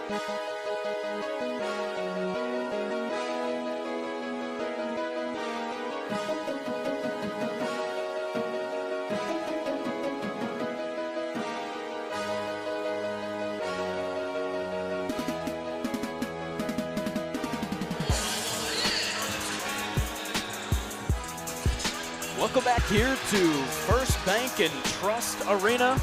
Welcome back here to First Bank and Trust Arena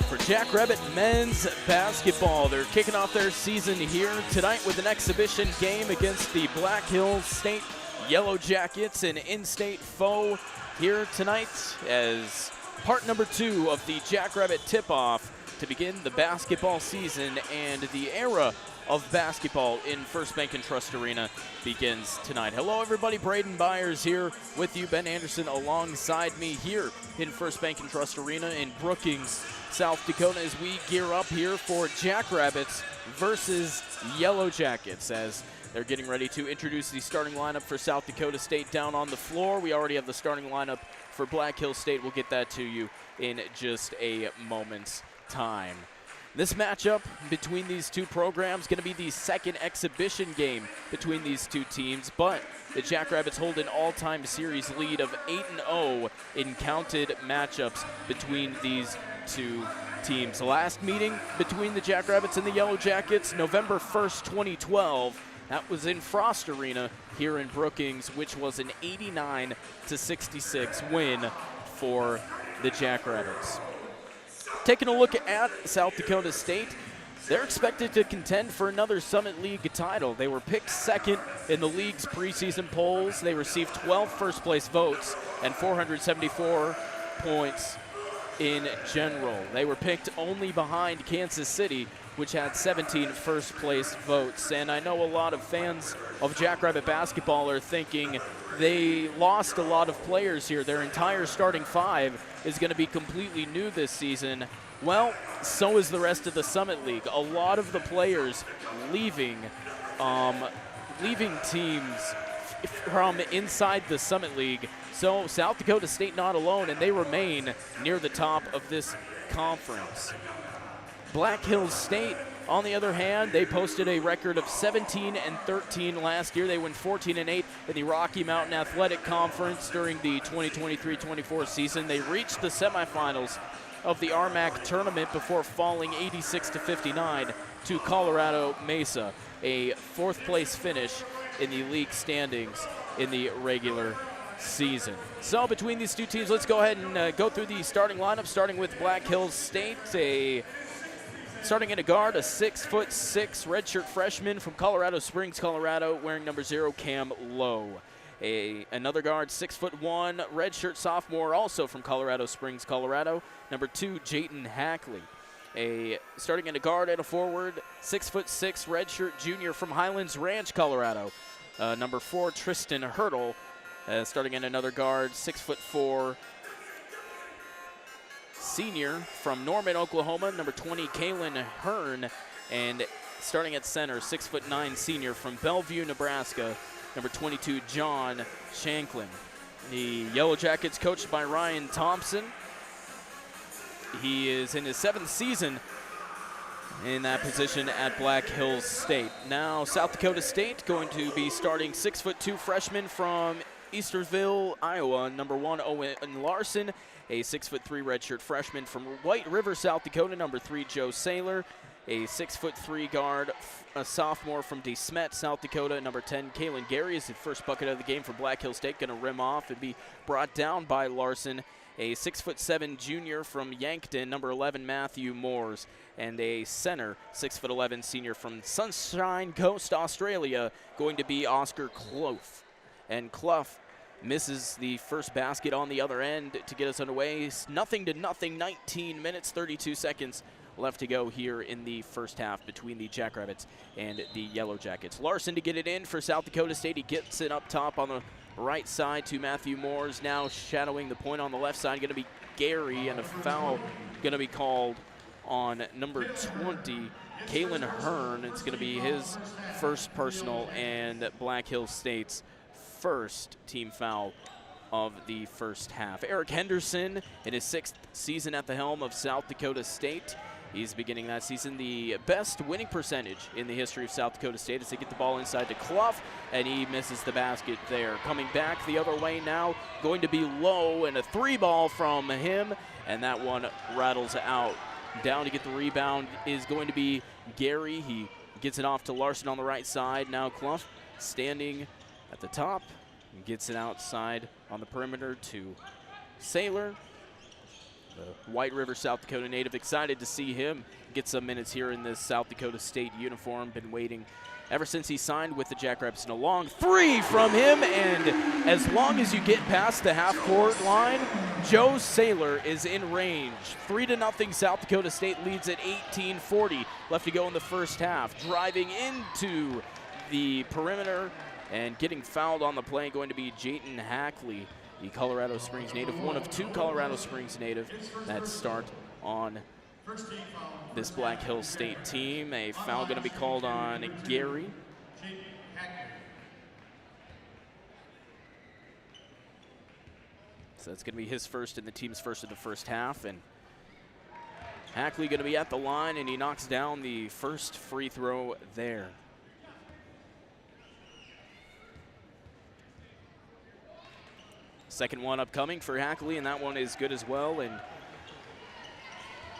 for Jackrabbit men's basketball. They're kicking off their season here tonight with an exhibition game against the Black Hills State Yellow Jackets, an in-state foe here tonight as part number 2 of the Jackrabbit tip-off to begin the basketball season, and the era of basketball in First Bank and Trust Arena begins tonight. Hello everybody, Braden Byers here with you, Ben Anderson alongside me here in First Bank and Trust Arena in Brookings, South Dakota, as we gear up here for Jackrabbits versus Yellow Jackets, as they're getting ready to introduce the starting lineup for South Dakota State down on the floor. We already have the starting lineup for Black Hills State. We'll get that to you in just a moment's time. This matchup between these two programs is going to be the second exhibition game between these two teams, but the Jackrabbits hold an all-time series lead of 8-0 in counted matchups between these two teams. The last meeting between the Jackrabbits and the Yellow Jackets, November 1st, 2012, that was in Frost Arena here in Brookings, which was an 89-66 win for the Jackrabbits. Taking a look at South Dakota State, they're expected to contend for another Summit League title. They were picked second in the league's preseason polls. They received 12 first-place votes and 474 points in general. They were picked only behind Kansas City, which had 17 first-place votes. And I know a lot of fans of Jackrabbit basketball are thinking they lost a lot of players here. Their entire starting 5 is going to be completely new this season. Well, so is the rest of the Summit League. A lot of the players leaving teams from inside the Summit League. So South Dakota State not alone, and they remain near the top of this conference. Black Hills State, on the other hand, they posted a record of 17-13 last year. They went 14-8 in the Rocky Mountain Athletic Conference during the 2023-24 season. They reached the semifinals of the RMAC tournament before falling 86-59 to Colorado Mesa, a fourth-place finish in the league standings in the regular season. So between these two teams, let's go ahead and go through the starting lineup, starting with Black Hills State. Starting in a guard, a 6'6" redshirt freshman from Colorado Springs, Colorado, wearing number 0, Cam Lowe. Another guard, 6'1", redshirt sophomore, also from Colorado Springs, Colorado, number 2, Jayton Hackley. Starting in a guard and a forward, 6'6", redshirt junior from Highlands Ranch, Colorado, number 4, Tristan Hurdle. Starting in another guard, 6'4", senior from Norman, Oklahoma, number 20, Kalen Hearn. And starting at center, 6'9", senior from Bellevue, Nebraska, number 22, John Shanklin. The Yellow Jackets coached by Ryan Thompson. He is in his 7th season in that position at Black Hills State. Now South Dakota State going to be starting 6'2" freshman from Easterville, Iowa, number 1, Owen Larson. A 6'3" redshirt freshman from White River, South Dakota, number 3, Joe Saylor. A 6'3" guard, a sophomore from DeSmet, South Dakota, number 10, Kalen Gary is the first bucket of the game for Black Hills State, going to rim off and be brought down by Larson. A 6'7" junior from Yankton, number 11, Matthew Moores. And a center, 6'11" senior from Sunshine Coast, Australia, going to be Oscar Clough. And Clough misses the first basket on the other end to get us underway. Nothing to nothing, 19 minutes, 32 seconds left to go here in the first half between the Jackrabbits and the Yellow Jackets. Larson to get it in for South Dakota State. He gets it up top on the right side to Matthew Moores. Now shadowing the point on the left side, going to be Gary, and a foul going to be called on number 20, Kalen Hearn. It's going to be his first personal and Black Hills State's first team foul of the first half. Eric Henderson in his 6th season at the helm of South Dakota State. He's beginning that season the best winning percentage in the history of South Dakota State as they get the ball inside to Clough, and he misses the basket there. Coming back the other way now, going to be low, and a 3-ball from him, and that one rattles out. Down to get the rebound is going to be Gary. He gets it off to Larson on the right side. Now Clough standing at the top, gets it outside on the perimeter to Saylor. The White River, South Dakota native, excited to see him get some minutes here in this South Dakota State uniform. Been waiting ever since he signed with the Jackrabbits. And a long 3 from him, and as long as you get past the half-court line, Joe Saylor is in range. 3-0, South Dakota State leads at 18:40 left to go in the first half. Driving into the perimeter and getting fouled on the play, going to be Jayton Hackley, the Colorado Springs native, one of 2 Colorado Springs native that start on this Black Hills State team. A foul going to be called on Gary. So that's going to be his first and the team's first of the first half. And Hackley going to be at the line, and he knocks down the first free throw there. Second one upcoming for Hackley, and that one is good as well. And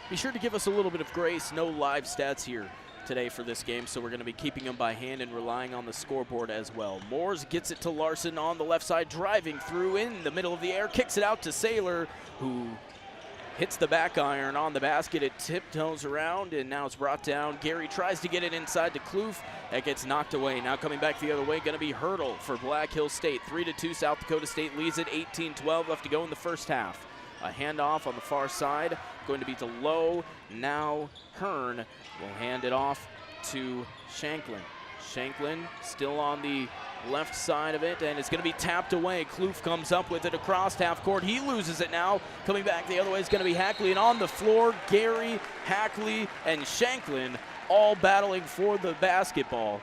be sure to give us a little bit of grace. No live stats here today for this game, so we're going to be keeping them by hand and relying on the scoreboard as well. Moores gets it to Larson on the left side, driving through in the middle of the air, kicks it out to Saylor, who hits the back iron on the basket. It tiptoes around, and now it's brought down. Gary tries to get it inside to Kloof. That gets knocked away. Now coming back the other way, going to be Hurdle for Black Hills State. 3-2, South Dakota State leads it. 18-12 left to go in the first half. A handoff on the far side, going to be to Lowe. Now Hearn will hand it off to Shanklin. Shanklin still on the left side of it, and it's going to be tapped away. Kloof comes up with it across half court. He loses it now. Coming back the other way is going to be Hackley, and on the floor, Gary, Hackley, and Shanklin all battling for the basketball.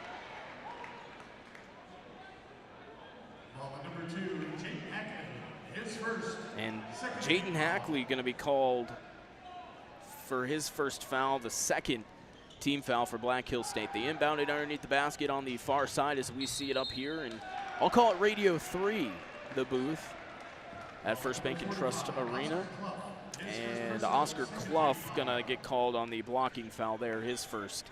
Number 2, Jayden Hackley, his first. And Jayden Hackley going to be called for his first foul, the second team foul for Black Hills State. They inbounded underneath the basket on the far side as we see it up here, and I'll call it Radio 3, the booth at First Bank and Trust Arena. And Oscar Clough gonna get called on the blocking foul there, his first,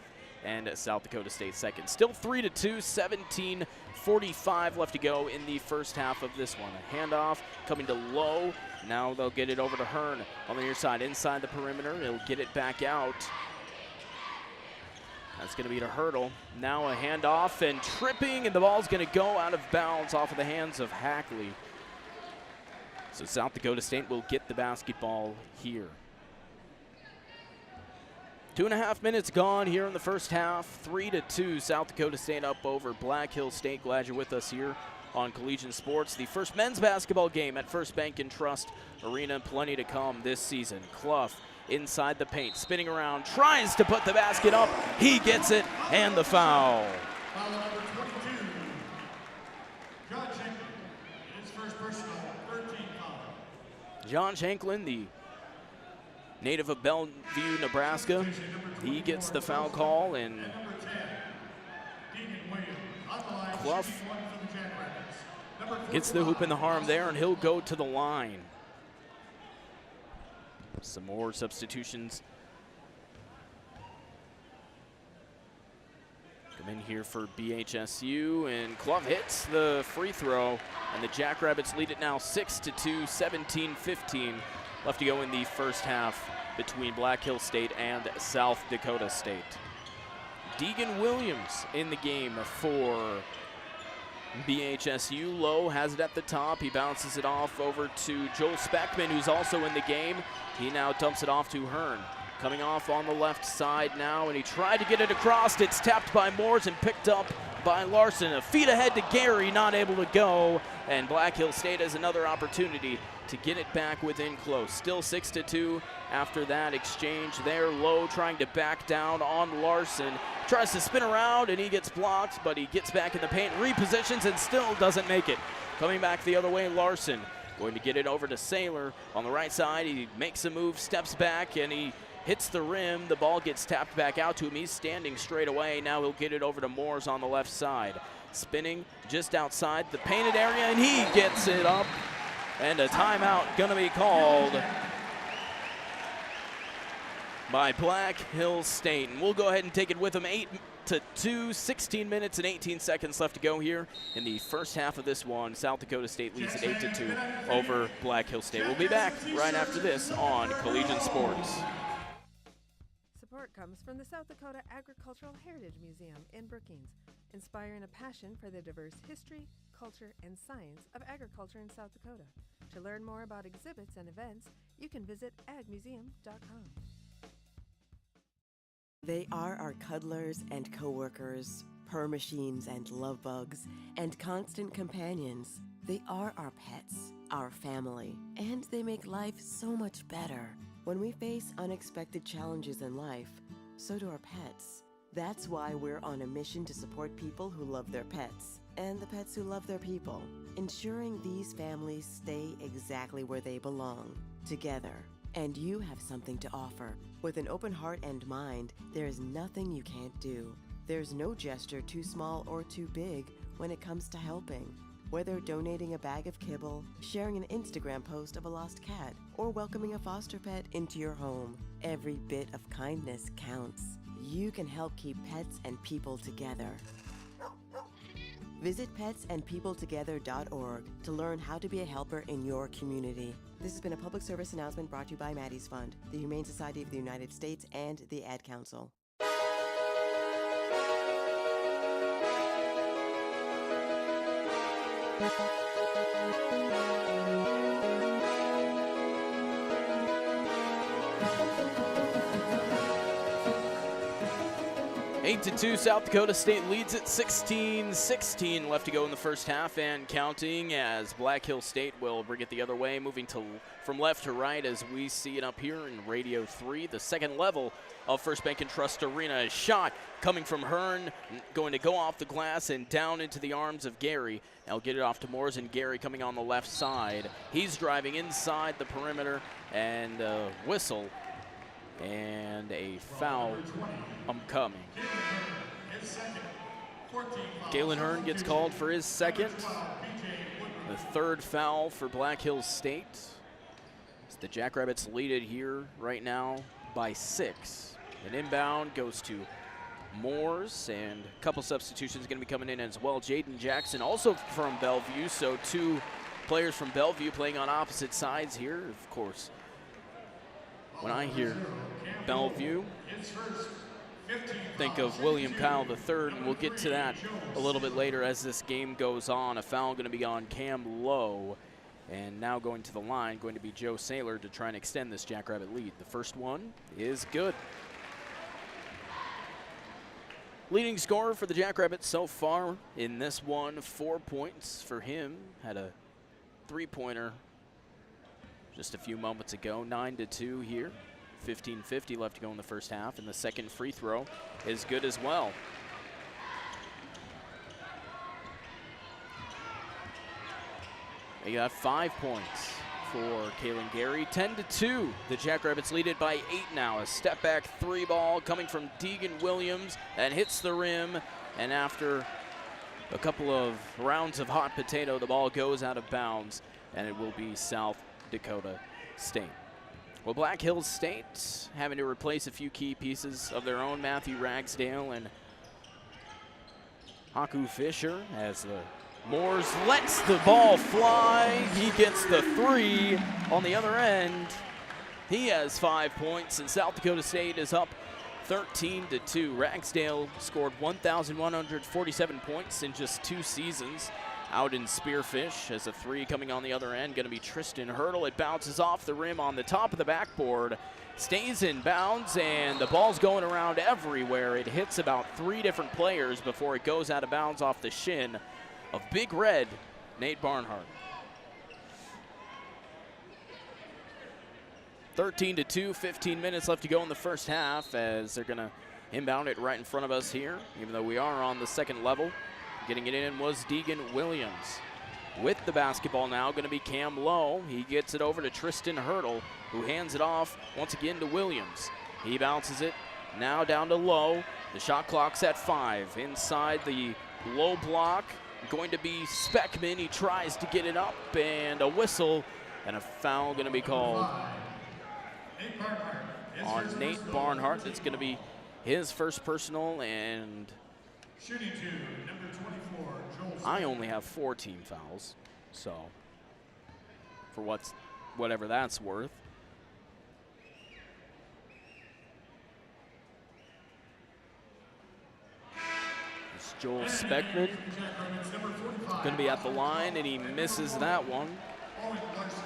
and South Dakota State second. Still 3-2, 17:45 left to go in the first half of this one. A handoff coming to Lowe. Now they'll get it over to Hearn on the near side, inside the perimeter. He'll get it back out. That's going to be to Hurdle. Now a handoff and tripping, and the ball's going to go out of bounds off of the hands of Hackley. So South Dakota State will get the basketball here. 2.5 minutes gone here in the first half. 3-2, South Dakota State up over Black Hills State. Glad you're with us here on Collegiate Sports. The first men's basketball game at First Bank and Trust Arena. Plenty to come this season. Clough inside the paint, spinning around, tries to put the basket up. He gets it, and the foul. Foul number 22, John Shanklin, his first personal, 13 foul. John Shanklin, the native of Bellevue, Nebraska, he gets the foul call, and Clough gets the hoop in the arm there, and he'll go to the line. Some more substitutions come in here for BHSU, and Clough hits the free throw, and the Jackrabbits lead it now 6-2, 17-15 left to go in the first half between Black Hills State and South Dakota State. Deegan Williams in the game for BHSU. Lowe has it at the top. He bounces it off over to Joel Speckman, who's also in the game. He now dumps it off to Hearn. Coming off on the left side now, and he tried to get it across. It's tapped by Moores and picked up by Larson. A feed ahead to Gary, not able to go. And Black Hills State has another opportunity to get it back within close. Still 6-2 after that exchange there. Lowe trying to back down on Larson. Tries to spin around, and he gets blocked, but he gets back in the paint, repositions, and still doesn't make it. Coming back the other way, Larson going to get it over to Saylor on the right side. He makes a move, steps back, and he hits the rim. The ball gets tapped back out to him. He's standing straight away. Now he'll get it over to Moores on the left side. Spinning just outside the painted area, and he gets it up. And a timeout gonna be called by Black Hills State. And we'll go ahead and take it with them. 8-2, 16 minutes and 18 seconds left to go here in the first half of this one. South Dakota State leads at 8-2 over Black Hills State. We'll be back right after this on Collegiate Sports. Support comes from the South Dakota Agricultural Heritage Museum in Brookings, inspiring a passion for the diverse history, culture, and science of agriculture in South Dakota. To learn more about exhibits and events, you can visit agmuseum.com. They are our cuddlers and coworkers, purr machines and love bugs, and constant companions. They are our pets, our family, and they make life so much better. When we face unexpected challenges in life, so do our pets. That's why we're on a mission to support people who love their pets, and the pets who love their people, ensuring these families stay exactly where they belong, together. And you have something to offer. With an open heart and mind, there is nothing you can't do. There's no gesture too small or too big when it comes to helping. Whether donating a bag of kibble, sharing an Instagram post of a lost cat, or welcoming a foster pet into your home, every bit of kindness counts. You can help keep pets and people together. Visit petsandpeopletogether.org to learn how to be a helper in your community. This has been a public service announcement brought to you by Maddie's Fund, the Humane Society of the United States, and the Ad Council. 8-2, South Dakota State leads at 16-16 left to go in the first half and counting, as Black Hills State will bring it the other way, moving from left to right as we see it up here in Radio 3. The second level of First Bank and Trust Arena. A shot coming from Hearn, going to go off the glass and down into the arms of Gary. Now get it off to Moores, and Gary coming on the left side. He's driving inside the perimeter, and a whistle and a foul coming. Galen Hearn gets called for his second. The third foul for Black Hills State. As the Jackrabbits lead it here right now by 6. An inbound goes to Moores, and a couple substitutions going to be coming in as well. Jaden Jackson also from Bellevue, so 2 players from Bellevue playing on opposite sides here. Of course, when I hear Bellevue, think of William Kyle III, and we'll get to that a little bit later as this game goes on. A foul going to be on Cam Lowe, and now going to the line, going to be Joe Saylor to try and extend this Jackrabbit lead. The first one is good. Leading scorer for the Jackrabbits so far in this one, 4 points for him. Had a 3-pointer just a few moments ago. 9-2 here. 15:50 left to go in the first half, and the second free throw is good as well. They got 5 points for Kalen Gary. 10-2. The Jackrabbits lead it by 8 now. A step back 3 ball coming from Deegan Williams that hits the rim, and after a couple of rounds of hot potato, the ball goes out of bounds, and it will be South Dakota State. Well, Black Hills State having to replace a few key pieces of their own. Matthew Ragsdale and Haku Fisher, as the Moores lets the ball fly. He gets the 3 on the other end. He has 5 points, and South Dakota State is up 13-2. Ragsdale scored 1,147 points in just 2 seasons out in Spearfish, as a 3 coming on the other end. Going to be Tristan Hurdle. It bounces off the rim on the top of the backboard, stays in bounds, and the ball's going around everywhere. It hits about 3 different players before it goes out of bounds off the shin of Big Red Nate Barnhart. 13-2, 15 minutes left to go in the first half, as they're going to inbound it right in front of us here, even though we are on the second level. Getting it in was Deegan Williams. With the basketball now, going to be Cam Lowe. He gets it over to Tristan Hurdle, who hands it off once again to Williams. He bounces it. Now down to low. The shot clock's at 5. Inside the low block, going to be Speckman. He tries to get it up, and a whistle, and a foul going to be called on Nate Barnhart. That's going to be his first personal, and Shooting two, number 24, Joel. I only have 4 team fouls, so for whatever that's worth. It's Joel Speckman Jackrabbits, number 45. going to be at the line, and he misses that one. Owen Larson.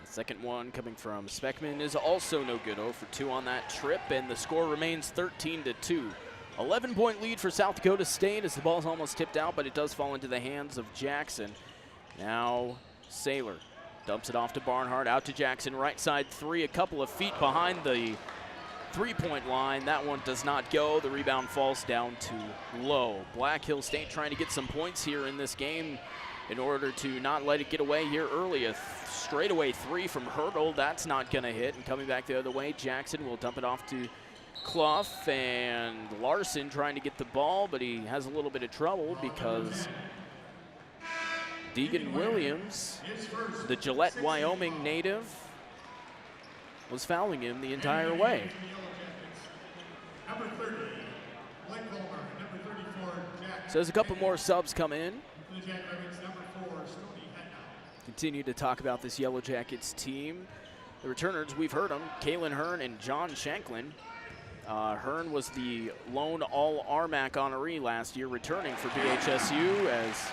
Second one coming from Speckman is also no good. 0 for 2 on that trip, and the score remains 13-2. 11-point lead for South Dakota State as the ball's almost tipped out, but it does fall into the hands of Jackson. Now Saylor dumps it off to Barnhart, out to Jackson, right side 3, a couple of feet behind the 3-point line. That one does not go. The rebound falls down to low. Black Hill State trying to get some points here in this game in order to not let it get away here early. A straightaway 3 from Hurdle, that's not gonna hit. And coming back the other way, Jackson will dump it off to Clough, and Larson trying to get the ball, but he has a little bit of trouble because Deegan Williams, the Gillette, Wyoming native, was fouling him the entire way. Number 30, Blake Volmer. Number 34, Jack. So there's a couple more subs come in. The Jackrabbits, number 4, Stony Hatnow. Continue to talk about this Yellow Jackets team. The returners, we've heard them, Kalen Hearn and John Shanklin. Hearn was the lone All-RMAC honoree last year, returning for BHSU as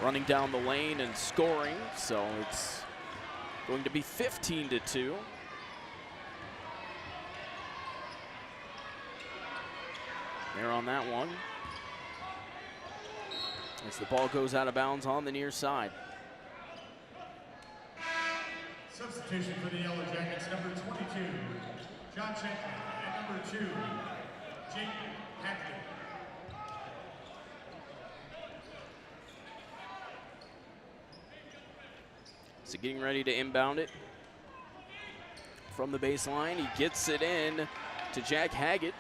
running down the lane and scoring. So it's going to be 15-2. There on that one. As the ball goes out of bounds on the near side. Substitution for the Yellow Jackets, number 22, John Shanklin, and number 2, Jake Hackley. So getting ready to inbound it from the baseline. He gets it in to Jack Haggett,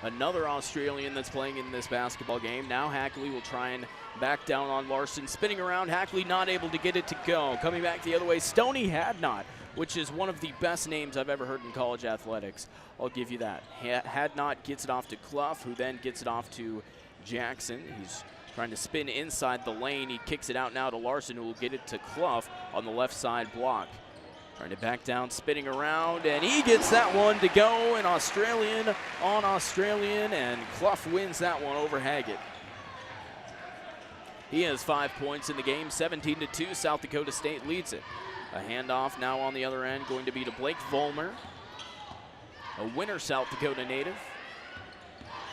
another Australian that's playing in this basketball game. Now Hackley will try and back down on Larson. Spinning around, Hackley not able to get it to go. Coming back the other way, Stoney Hadnot, which is one of the best names I've ever heard in college athletics. I'll give you that. Hadnot gets it off to Clough, who then gets it off to Jackson. He's trying to spin inside the lane. He kicks it out now to Larson, who will get it to Clough on the left side block. Trying to back down, spinning around, and he gets that one to go. An Australian on Australian, and Clough wins that one over Haggett. He has 5 points in the game, 17-2. South Dakota State leads it. A handoff now on the other end, going to be to Blake Volmer, a winner South Dakota native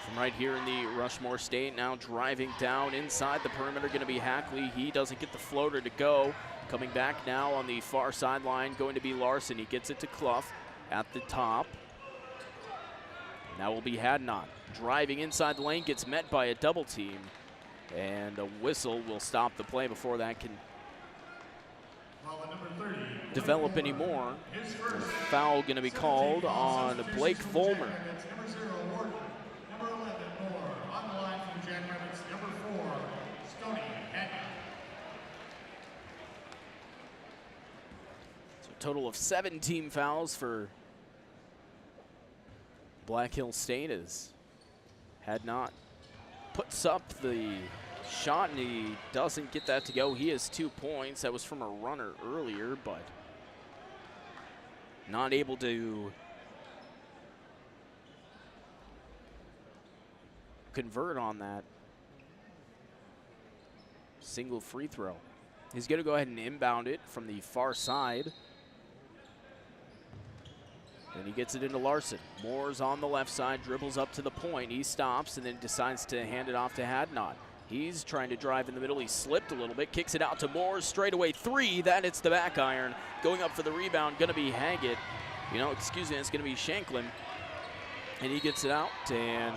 from right here in the Rushmore State. Now driving down inside the perimeter, going to be Hackley. He doesn't get the floater to go. Coming back now on the far sideline, going to be Larson. He gets it to Clough at the top. Now will be Hadnot. Driving inside the lane, gets met by a double team. And a whistle will stop the play before that can develop anymore. A foul going to be called on Blake Volmer. Number 0, Wharton. Number 11, Moore. On the line from the Jackrabbits, number 4, Stony Hatnow. So a total of 7 team fouls for Black Hill State as Hadnot puts up the shot, and he doesn't get that to go. He has 2 points. That was from a runner earlier, but not able to convert on that single free throw. He's going to go ahead and inbound it from the far side. And he gets it into Larson. Moore's on the left side, dribbles up to the point. He stops and then decides to hand it off to Hadnot. He's trying to drive in the middle. He slipped a little bit, kicks it out to Moore. Straightaway 3, that hits the back iron. Going up for the rebound, going to be Haggett. It's going to be Shanklin. And he gets it out, and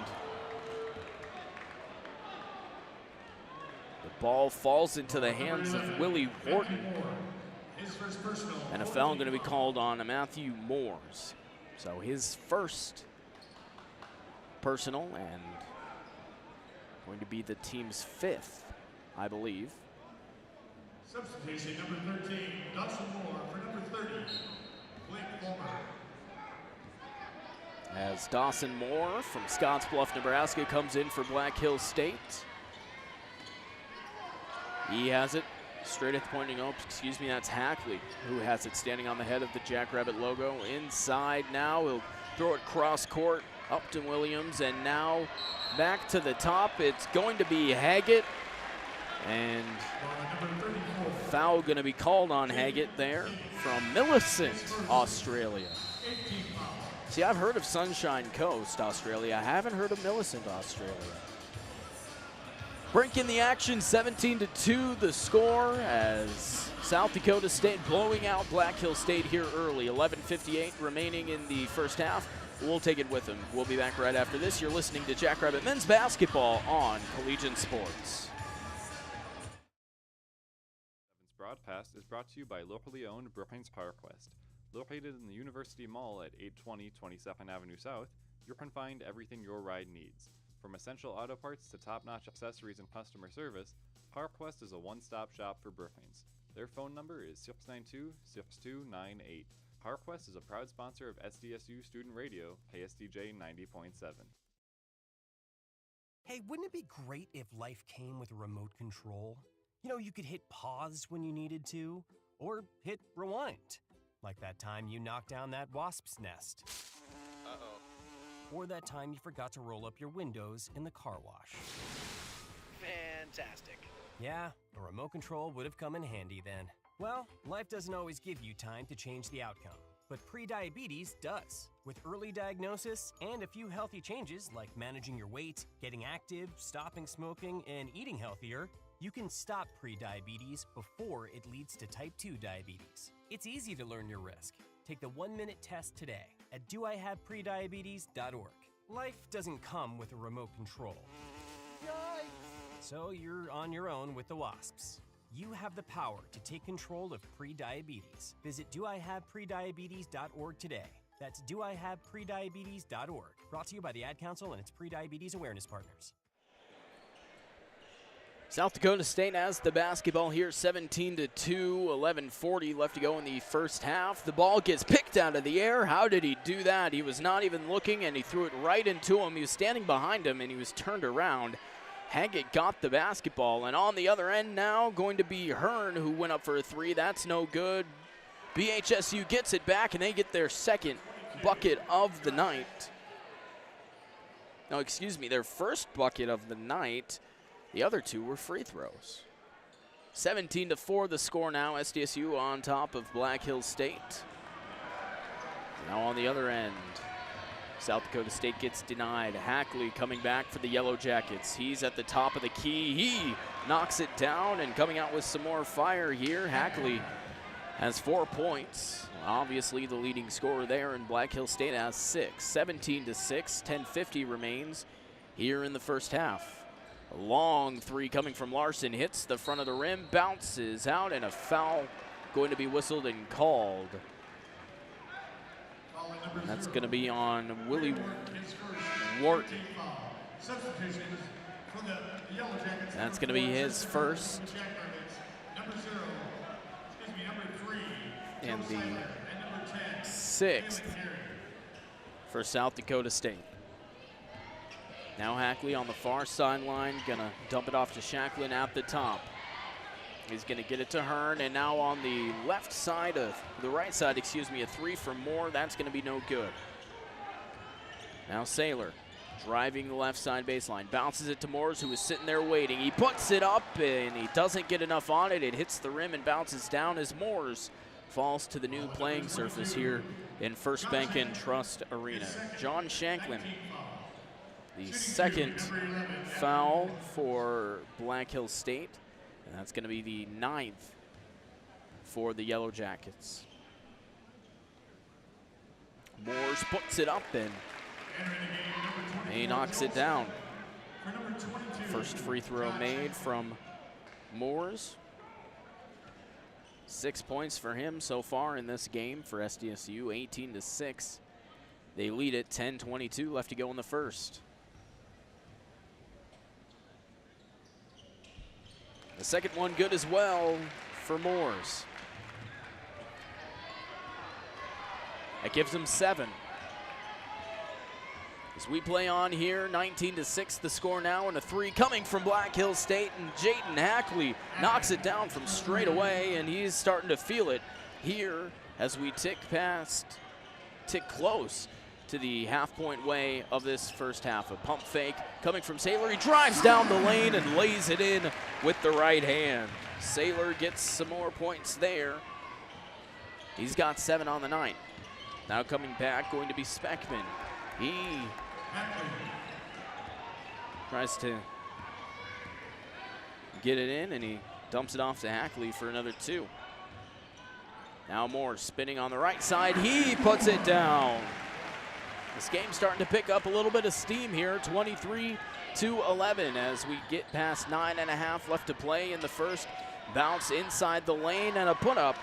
Ball falls into the hands of Willie Wharton. His first personal. And a foul going to be called on Matthew Moores. So his first personal and going to be the team's fifth, I believe. Substitution number 13, Dawson Moore for number 30, Blake Fulmer. As Dawson Moore from Scottsbluff, Nebraska comes in for Black Hills State. He has it straight at the pointing up. Excuse me, that's Hackley who has it standing on the head of the Jackrabbit logo. Inside now, he'll throw it cross court. Upton Williams, and now back to the top. It's going to be Haggett, and foul going to be called on Haggett there from Millicent, Australia. See, I've heard of Sunshine Coast, Australia. I haven't heard of Millicent, Australia. Breaking the action, 17-2 the score as South Dakota State blowing out Black Hills State here early. 11:58 remaining in the first half. We'll take it with them. We'll be back right after this. You're listening to Jackrabbit Men's Basketball on Collegiate Sports. Broadcast is brought to you by locally owned Brookings Power Quest. Located in the University Mall at 820 22nd Avenue South, you can find everything your ride needs. From essential auto parts to top-notch accessories and customer service, PowerQuest is a one-stop shop for Brookings. Their phone number is 692-6298. PowerQuest is a proud sponsor of SDSU Student Radio, KSDJ 90.7. Hey, wouldn't it be great if life came with a remote control? You know, you could hit pause when you needed to, or hit rewind. Like that time you knocked down that wasp's nest. Uh-oh. Or that time you forgot to roll up your windows in the car wash. Fantastic. Yeah, a remote control would have come in handy then. Well, life doesn't always give you time to change the outcome, but prediabetes does. With early diagnosis and a few healthy changes like managing your weight, getting active, stopping smoking, and eating healthier, you can stop prediabetes before it leads to type 2 diabetes. It's easy to learn your risk. Take the 1-minute test today at doihaveprediabetes.org. Life doesn't come with a remote control. Yikes! So you're on your own with the wasps. You have the power to take control of prediabetes. Visit doihaveprediabetes.org today. That's doihaveprediabetes.org. Brought to you by the Ad Council and its Prediabetes Awareness Partners. South Dakota State has the basketball here, 17-2, 11:40 left to go in the first half. The ball gets picked out of the air. How did he do that? He was not even looking, and he threw it right into him. He was standing behind him, and he was turned around. Haggett got the basketball, and on the other end now going to be Hearn, who went up for a three. That's no good. BHSU gets it back, and they get their second bucket of the night. No, excuse me, their first bucket of the night. The other two were free throws. 17-4 the score now. SDSU on top of Black Hills State. Now on the other end, South Dakota State gets denied. Hackley coming back for the Yellow Jackets. He's at the top of the key. He knocks it down, and coming out with some more fire here, Hackley has 4 points. Obviously the leading scorer there, and Black Hills State has 6. 17-6, 10:50 remains here in the first half. A long three coming from Larson, hits the front of the rim, bounces out, and a foul going to be whistled and called. And that's going to be on Willie Wharton. That's going to be his first. And the 6th for South Dakota State. Now Hackley on the far sideline, gonna dump it off to Shacklin at the top. He's gonna get it to Hearn, and now on the left side of the right side, excuse me, a three from Moore. That's gonna be no good. Now Saylor driving the left side baseline, bounces it to Moores, who is sitting there waiting. He puts it up, and he doesn't get enough on it. It hits the rim and bounces down as Moores falls to the new playing surface here in First Bank and Trust Arena. John Shanklin, the second foul for Black Hills State, and that's going to be the 9th for the Yellow Jackets. Moores puts it up, and he knocks it down. First free throw made from Moores. 6 points for him so far in this game for SDSU, 18-6. They lead it, 10:22 left to go in the first. The second one good as well for Moores. That gives them 7. As we play on here, 19-6 the score now, and a 3 coming from Black Hills State, and Jaden Hackley knocks it down from straight away, and he's starting to feel it here as we tick close to the half-point way of this first half. A pump fake coming from Saylor. He drives down the lane and lays it in with the right hand. Saylor gets some more points there. He's got 7 on the night. Now coming back, going to be Speckman. He tries to get it in, and he dumps it off to Hackley for another 2. Now Moore spinning on the right side. He puts it down. This game's starting to pick up a little bit of steam here, 23-11 as we get past 9.5 left to play in the first. Bounce inside the lane and a put up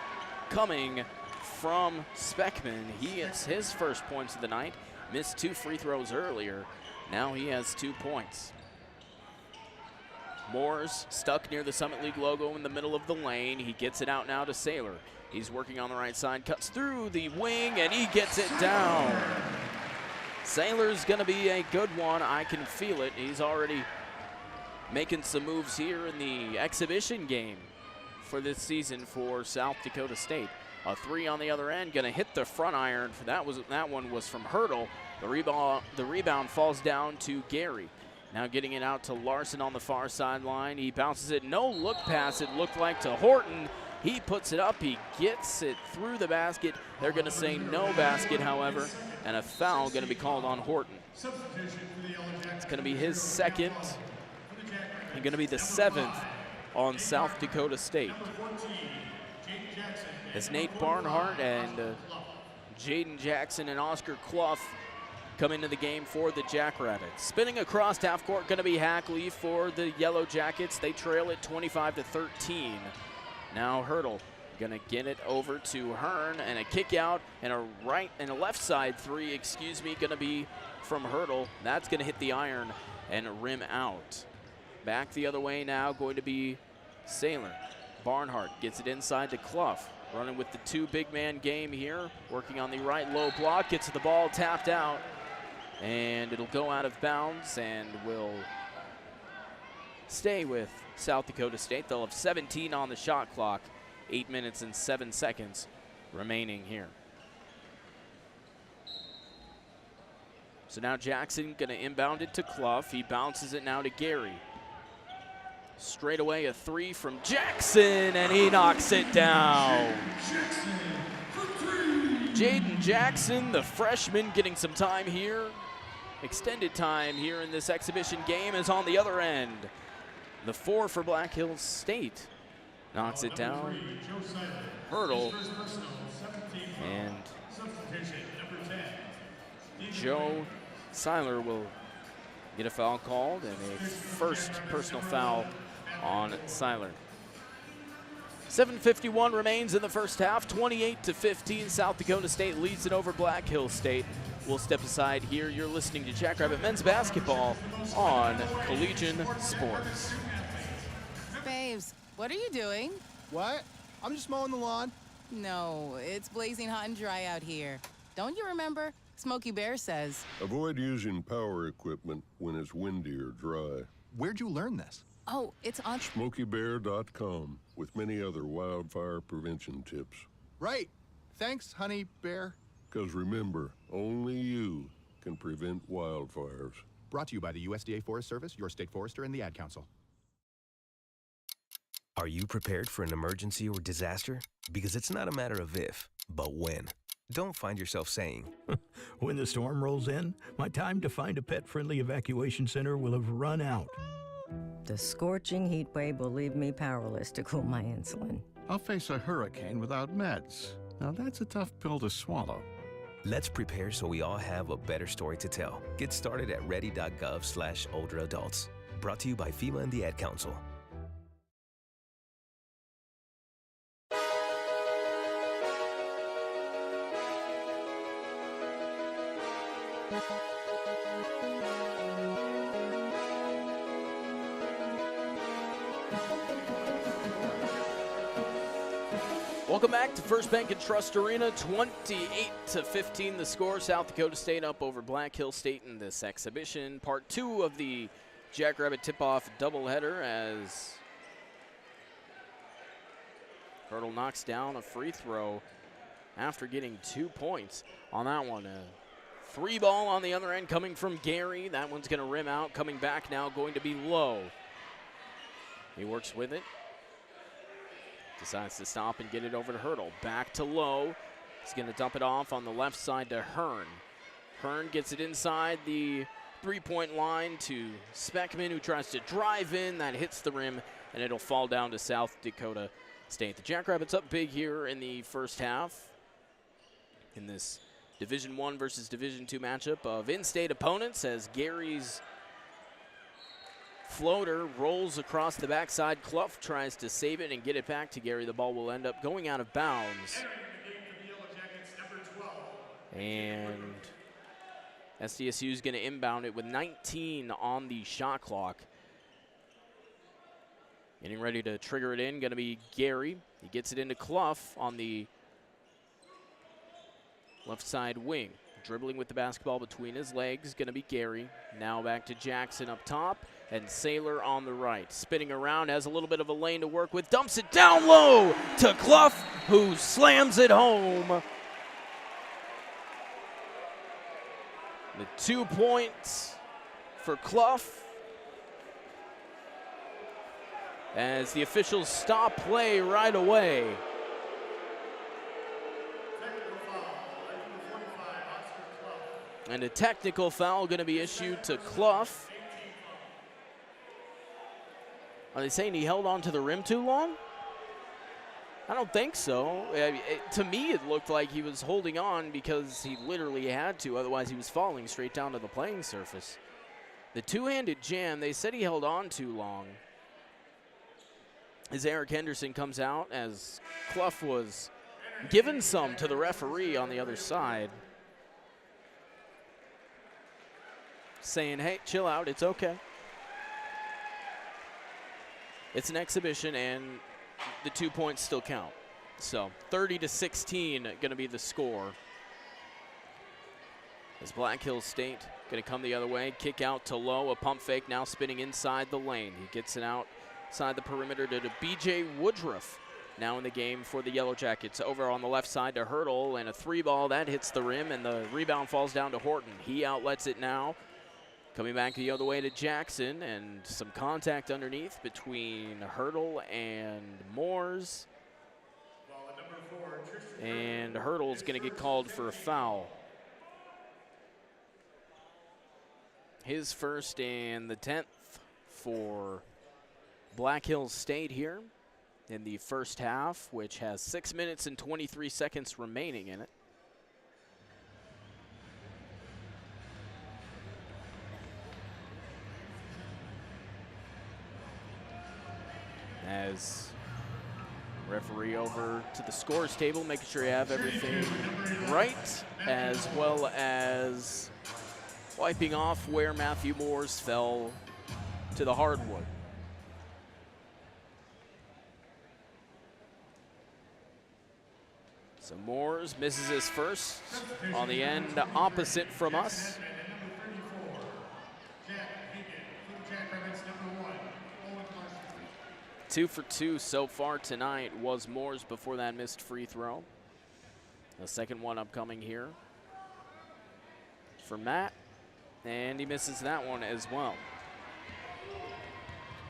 coming from Speckman. He gets his first points of the night. Missed 2 free throws earlier. Now he has 2 points. Moore's stuck near the Summit League logo in the middle of the lane. He gets it out now to Saylor. He's working on the right side, cuts through the wing, and he gets it down. Saylor's gonna be a good one. I can feel it. He's already making some moves here in the exhibition game for this season for South Dakota State. A 3 on the other end, gonna hit the front iron. That one was from Hurdle. The rebound falls down to Gary. Now getting it out to Larson on the far sideline. He bounces it, no look pass, it looked like, to Horton. He puts it up, he gets it through the basket. They're gonna say no basket, however, and a foul gonna be called on Horton. It's gonna be his second, and gonna be the 7th on South Dakota State. As Nate Barnhart and Jaden Jackson and Oscar Clough come into the game for the Jackrabbits. Spinning across half court, gonna be Hackley for the Yellow Jackets. They trail it 25-13. Now Hurdle gonna get it over to Hearn, and a kick out and a left side 3, gonna be from Hurdle. That's gonna hit the iron and rim out. Back the other way now, going to be Saylor. Barnhart gets it inside to Clough. Running with the 2 big man game here, working on the right low block, gets the ball tapped out, and it'll go out of bounds and will stay with South Dakota State. They'll have 17 on the shot clock, 8 minutes and 7 seconds remaining here. So now Jackson gonna inbound it to Clough. He bounces it now to Gary. Straight away a 3 from Jackson, and he knocks it down. Jaden Jackson, the freshman, getting some time here. Extended time here in this exhibition game is on the other end. The 4 for Black Hills State knocks it down. Hurdle and Joe Seiler will get a foul called, and a first personal foul on Seiler. 7:51 remains in the first half, 28-15. South Dakota State leads it over Black Hills State. We'll step aside here. You're listening to Jackrabbit men's basketball on Collegian Sports. Babes, what are you doing? What? I'm just mowing the lawn. No, it's blazing hot and dry out here. Don't you remember? Smokey Bear says. Avoid using power equipment when it's windy or dry. Where'd you learn this? Oh, it's on SmokeyBear.com with many other wildfire prevention tips. Right. Thanks, Honey Bear. Because remember, only you can prevent wildfires. Brought to you by the USDA Forest Service, your state forester, and the Ad Council. Are you prepared for an emergency or disaster? Because it's not a matter of if, but when. Don't find yourself saying, when the storm rolls in, my time to find a pet-friendly evacuation center will have run out. The scorching heat wave will leave me powerless to cool my insulin. I'll face a hurricane without meds. Now that's a tough pill to swallow. Let's prepare so we all have a better story to tell. Get started at ready.gov/older adults. Brought to you by FEMA and the Ad Council. Welcome back to First Bank and Trust Arena. 28-15 the score. South Dakota State up over Black Hill State in this exhibition. Part 2 of the Jackrabbit tip-off doubleheader as Hurdle knocks down a free throw after getting 2 points on that one. A 3-ball on the other end coming from Gary. That one's going to rim out. Coming back now, going to be Low. He works with it. Decides to stop and get it over to Hurdle. Back to Low. He's going to dump it off on the left side to Hearn. Hearn gets it inside the three-point line to Speckman, who tries to drive in. That hits the rim, and it'll fall down to South Dakota State. The Jackrabbits up big here in the first half in this Division I versus Division II matchup of in-state opponents as Gary's floater rolls across the backside. Clough tries to save it and get it back to Gary. The ball will end up going out of bounds. And SDSU is going to inbound it with 19 on the shot clock. Getting ready to trigger it in, going to be Gary. He gets it into Clough on the left side wing. Dribbling with the basketball between his legs, going to be Gary. Now back to Jackson up top, and Saylor on the right. Spinning around, has a little bit of a lane to work with, dumps it down low to Clough, who slams it home. The 2 points for Clough as the officials stop play right away. And a technical foul going to be issued to Clough. Are they saying he held on to the rim too long? I don't think so. To me, it looked like he was holding on because he literally had to. Otherwise, he was falling straight down to the playing surface. The two-handed jam, they said he held on too long. As Eric Henderson comes out, as Clough was given some to the referee on the other side, saying, hey, chill out, it's okay. It's an exhibition, and the 2 points still count. So 30-16 going to be the score. As Black Hills State going to come the other way, kick out to Low, a pump fake now spinning inside the lane. He gets it outside the perimeter to B.J. Woodruff. Now in the game for the Yellow Jackets. Over on the left side to Hurdle, and a 3-ball that hits the rim, and the rebound falls down to Horton. He outlets it now. Coming back the other way to Jackson, and some contact underneath between Hurdle and Moores. And Hurdle's going to get called for a foul. His first and the 10th for Black Hills State here in the first half, which has 6 minutes and 23 seconds remaining in it. As referee over to the scores table, making sure you have everything right, as well as wiping off where Matthew Moores fell to the hardwood. So Moores misses his first on the end opposite from us. 2 for 2 so far tonight was Moores before that missed free throw. The second one upcoming here for Matt, and he misses that one as well.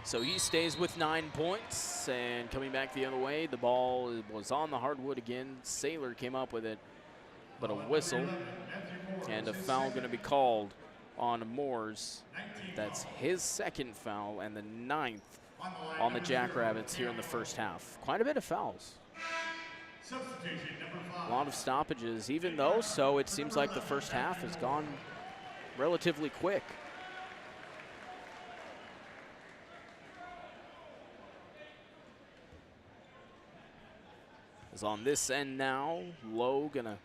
So he stays with 9 points, and coming back the other way, the ball was on the hardwood again. Saylor came up with it, but a whistle and a foul going to be called on Moores. That's his second foul and the 9th on the Jackrabbits here in the first half. Quite a bit of fouls. A lot of stoppages, even though, so it seems like the first half has gone relatively quick. As on this end now, Lowe gonna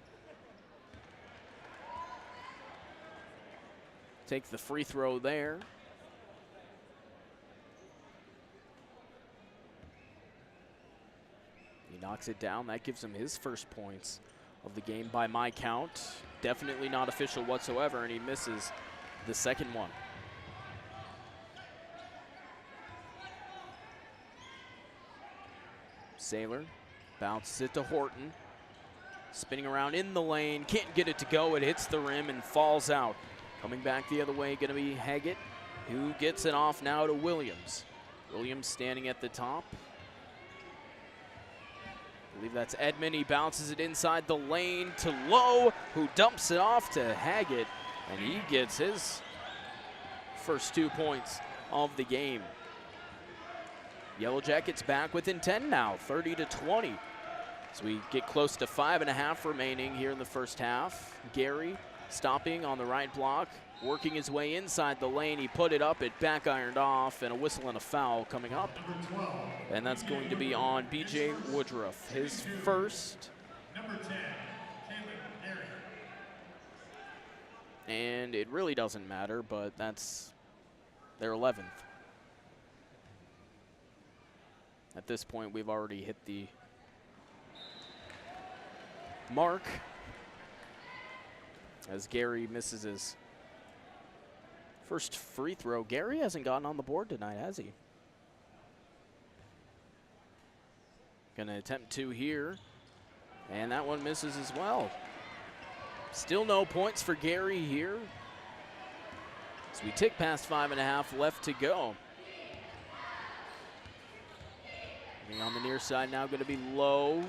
take the free throw there. He knocks it down. That gives him his first points of the game by my count. Definitely not official whatsoever, and he misses the second one. Sailor bounces it to Horton. Spinning around in the lane, can't get it to go. It hits the rim and falls out. Coming back the other way, going to be Haggett, who gets it off now to Williams. Williams standing at the top. I believe that's Edmond. He bounces it inside the lane to Lowe, who dumps it off to Haggett, and he gets his first 2 points of the game. Yellow Jackets back within 10 now, 30-20. As we get close to 5.5 remaining here in the first half. Gary stopping on the right block, working his way inside the lane. He put it up, it back ironed off, and a whistle and a foul coming up. And that's going to be on BJ Woodruff, his first. Number 10, Caleb Gary. And it really doesn't matter, but that's their 11th. At this point, we've already hit the mark as Gary misses his first free throw. Gary hasn't gotten on the board tonight, has he? Gonna attempt two here, and that one misses as well. Still no points for Gary here. As we tick past 5.5 left to go. And on the near side now going to be Lowe.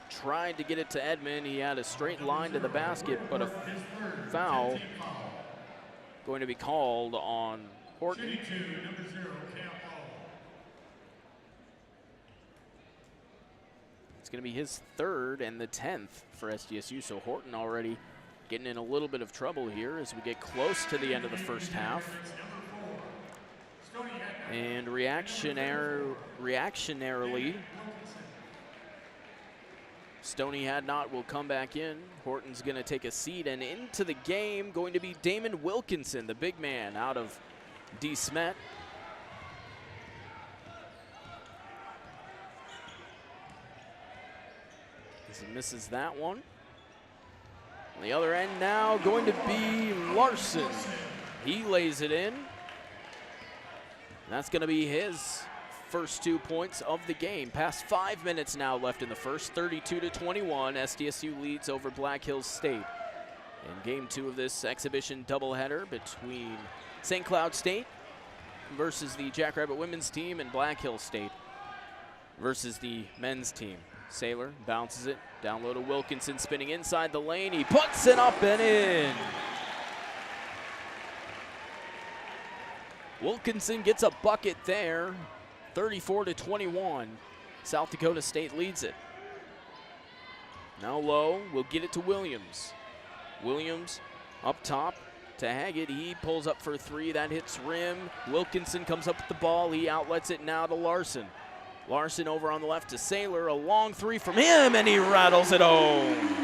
Tried to get it to Edmond. He had a straight line to the basket, but a foul going to be called on Horton. It's going to be his third and the 10th for SDSU, so Horton already getting in a little bit of trouble here as we get close to the end of the first half. And reactionarily, Stony Hadnot will come back in. Horton's going to take a seat, and into the game going to be Damon Wilkinson, the big man out of D. Smet. As he misses that one. On the other end now going to be Larson. He lays it in. That's going to be his first 2 points of the game. Past 5 minutes now left in the first, 32-21. SDSU leads over Black Hills State. In game 2 of this exhibition doubleheader between St. Cloud State versus the Jackrabbit women's team and Black Hills State versus the men's team. Sailor bounces it down low to Wilkinson, spinning inside the lane. He puts it up and in. Wilkinson gets a bucket there, 34-21. South Dakota State leads it. Now Lowe will get it to Williams. Williams up top to Haggett. He pulls up for three. That hits rim. Wilkinson comes up with the ball. He outlets it now to Larson. Larson over on the left to Sailor. A long three from him, and he rattles it home.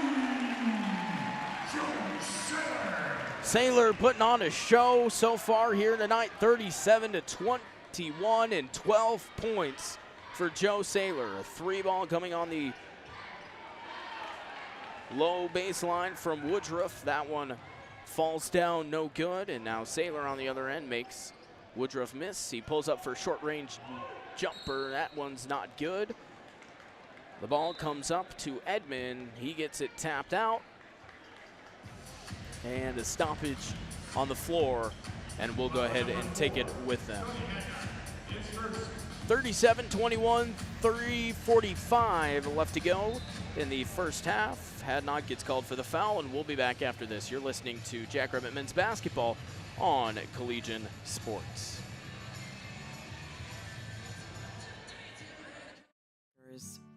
Sailor putting on a show so far here tonight, 37-21 and 12 points for Joe Sailor. A three ball coming on the low baseline from Woodruff. That one falls down, no good, and now Sailor on the other end makes Woodruff miss. He pulls up for a short range jumper. That one's not good. The ball comes up to Edmond. He gets it tapped out. And a stoppage on the floor, and we'll go ahead and take it with them. 37-21, 3:45 left to go in the first half. Hadnot gets called for the foul, and we'll be back after this. You're listening to Jackrabbit men's basketball on Collegian Sports.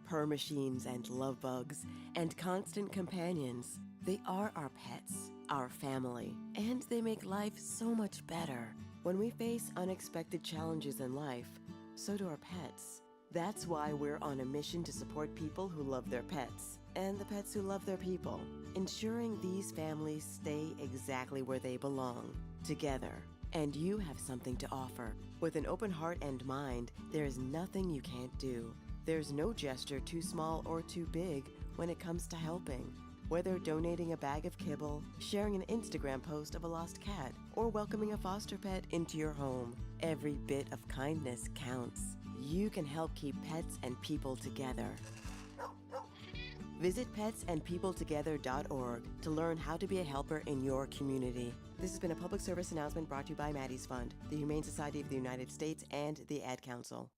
Purr machines and love bugs and constant companions. They are our pets, our family, and they make life so much better. When we face unexpected challenges in life, so do our pets. That's why we're on a mission to support people who love their pets. and the pets who love their people, ensuring these families stay exactly where they belong, together. And you have something to offer. With an open heart and mind, there is nothing you can't do. There's no gesture too small or too big when it comes to helping. Whether donating a bag of kibble, sharing an Instagram post of a lost cat, or welcoming a foster pet into your home, every bit of kindness counts. You can help keep pets and people together. Visit petsandpeopletogether.org to learn how to be a helper in your community. This has been a public service announcement brought to you by Maddie's Fund, the Humane Society of the United States, and the Ad Council.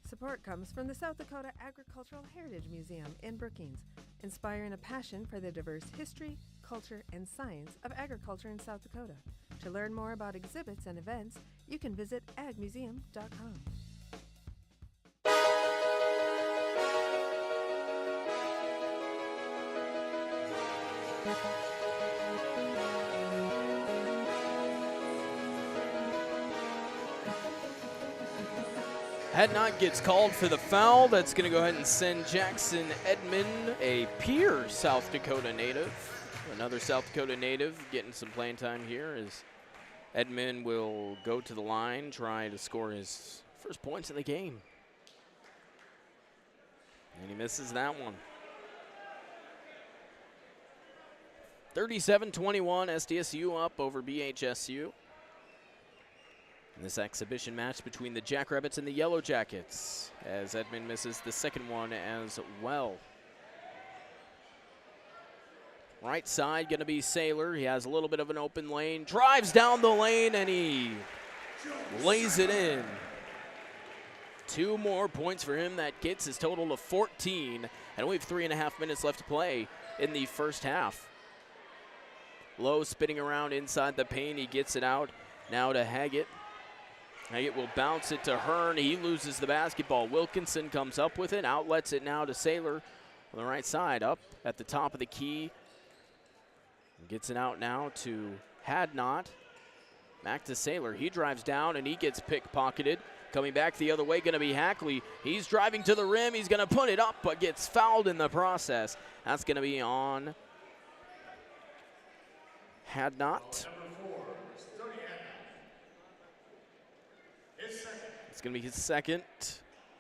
Support comes from the South Dakota Agricultural Heritage Museum in Brookings, inspiring a passion for the diverse history, culture, and science of agriculture in South Dakota. To learn more about exhibits and events, you can visit agmuseum.com. Hadnot gets called for the foul. That's going to go ahead and send Jackson Edmond, a pure South Dakota native. Another South Dakota native getting some playing time here as Edmond will go to the line, try to score his first points in the game. And he misses that one. 37-21, SDSU up over BHSU. In this exhibition match between the Jackrabbits and the Yellow Jackets, as Edmond misses the second one as well. Right side going to be Saylor. He has a little bit of an open lane, drives down the lane, and he lays it in. 2 more points for him. That gets his total to 14, and we have 3.5 minutes left to play in the first half. Lowe spinning around inside the paint. He gets it out now to Haggett. Haggett will bounce it to Hearn. He loses the basketball. Wilkinson comes up with it, outlets it now to Saylor on the right side, up at the top of the key. Gets it out now to Hadnot. Back to Saylor. He drives down and he gets pickpocketed. Coming back the other way, going to be Hackley. He's driving to the rim. He's going to put it up, but gets fouled in the process. That's going to be on Hadnot. It's going to be his second,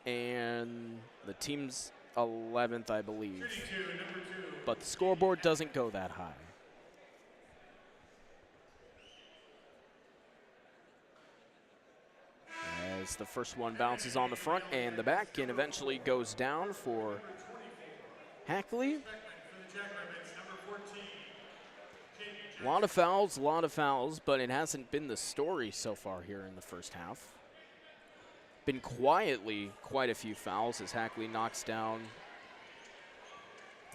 and the team's 11th, I believe. But the scoreboard doesn't go that high. As the first one bounces on the front and the back and eventually goes down for Hackley. A lot of fouls, but it hasn't been the story so far here in the first half. Been quietly quite a few fouls as Hackley knocks down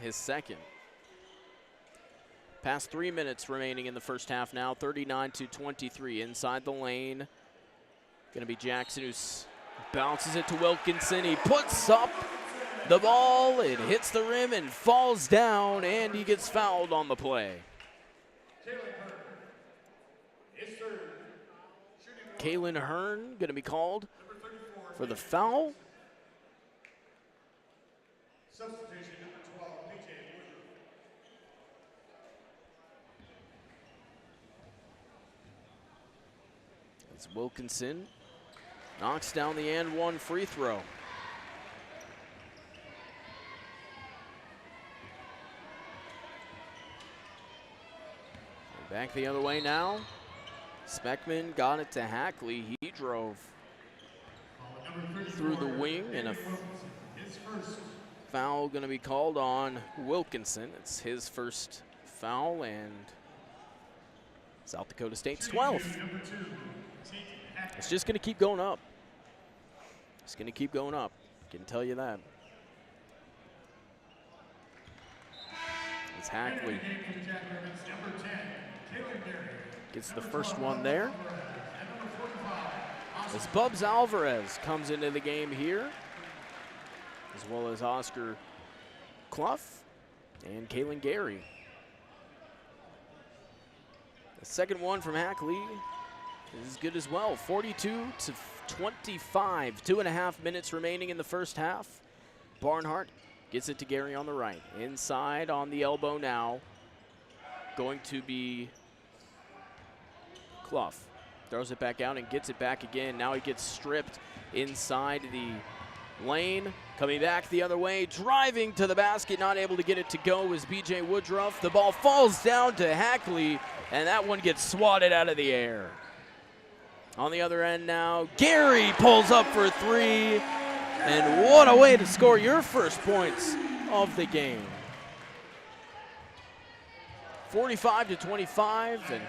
his second. Past 3 minutes remaining in the first half now, 39-23 inside the lane. Going to be Jackson who bounces it to Wilkinson. He puts up the ball, it hits the rim and falls down, and he gets fouled on the play. Kaylin Hearn going to be called for the foul. Substitution number 12, PJ Woodruff. As Wilkinson knocks down the and one free throw. Back the other way now. Speckman got it to Hackley. He drove through the wing, and a foul going to be called on Wilkinson. It's his first foul, and South Dakota State's 12th. It's just going to keep going up. It's going to keep going up. Can tell you that. It's Hackley. Gets the first one there. As Bubs Alvarez comes into the game here, as well as Oscar Clough and Kalen Gary. The second one from Hackley is good as well. 42-25, 2.5 minutes remaining in the first half. Barnhart Gets it to Gary on the right. Inside on the elbow now. Going to be Clough. Throws it back out and gets it back again. Now he gets stripped inside the lane. Coming back the other way, driving to the basket, not able to get it to go is B.J. Woodruff. The ball falls down to Hackley, and that one gets swatted out of the air. On the other end now, Gary pulls up for three, and what a way to score your first points of the game. 45-25, and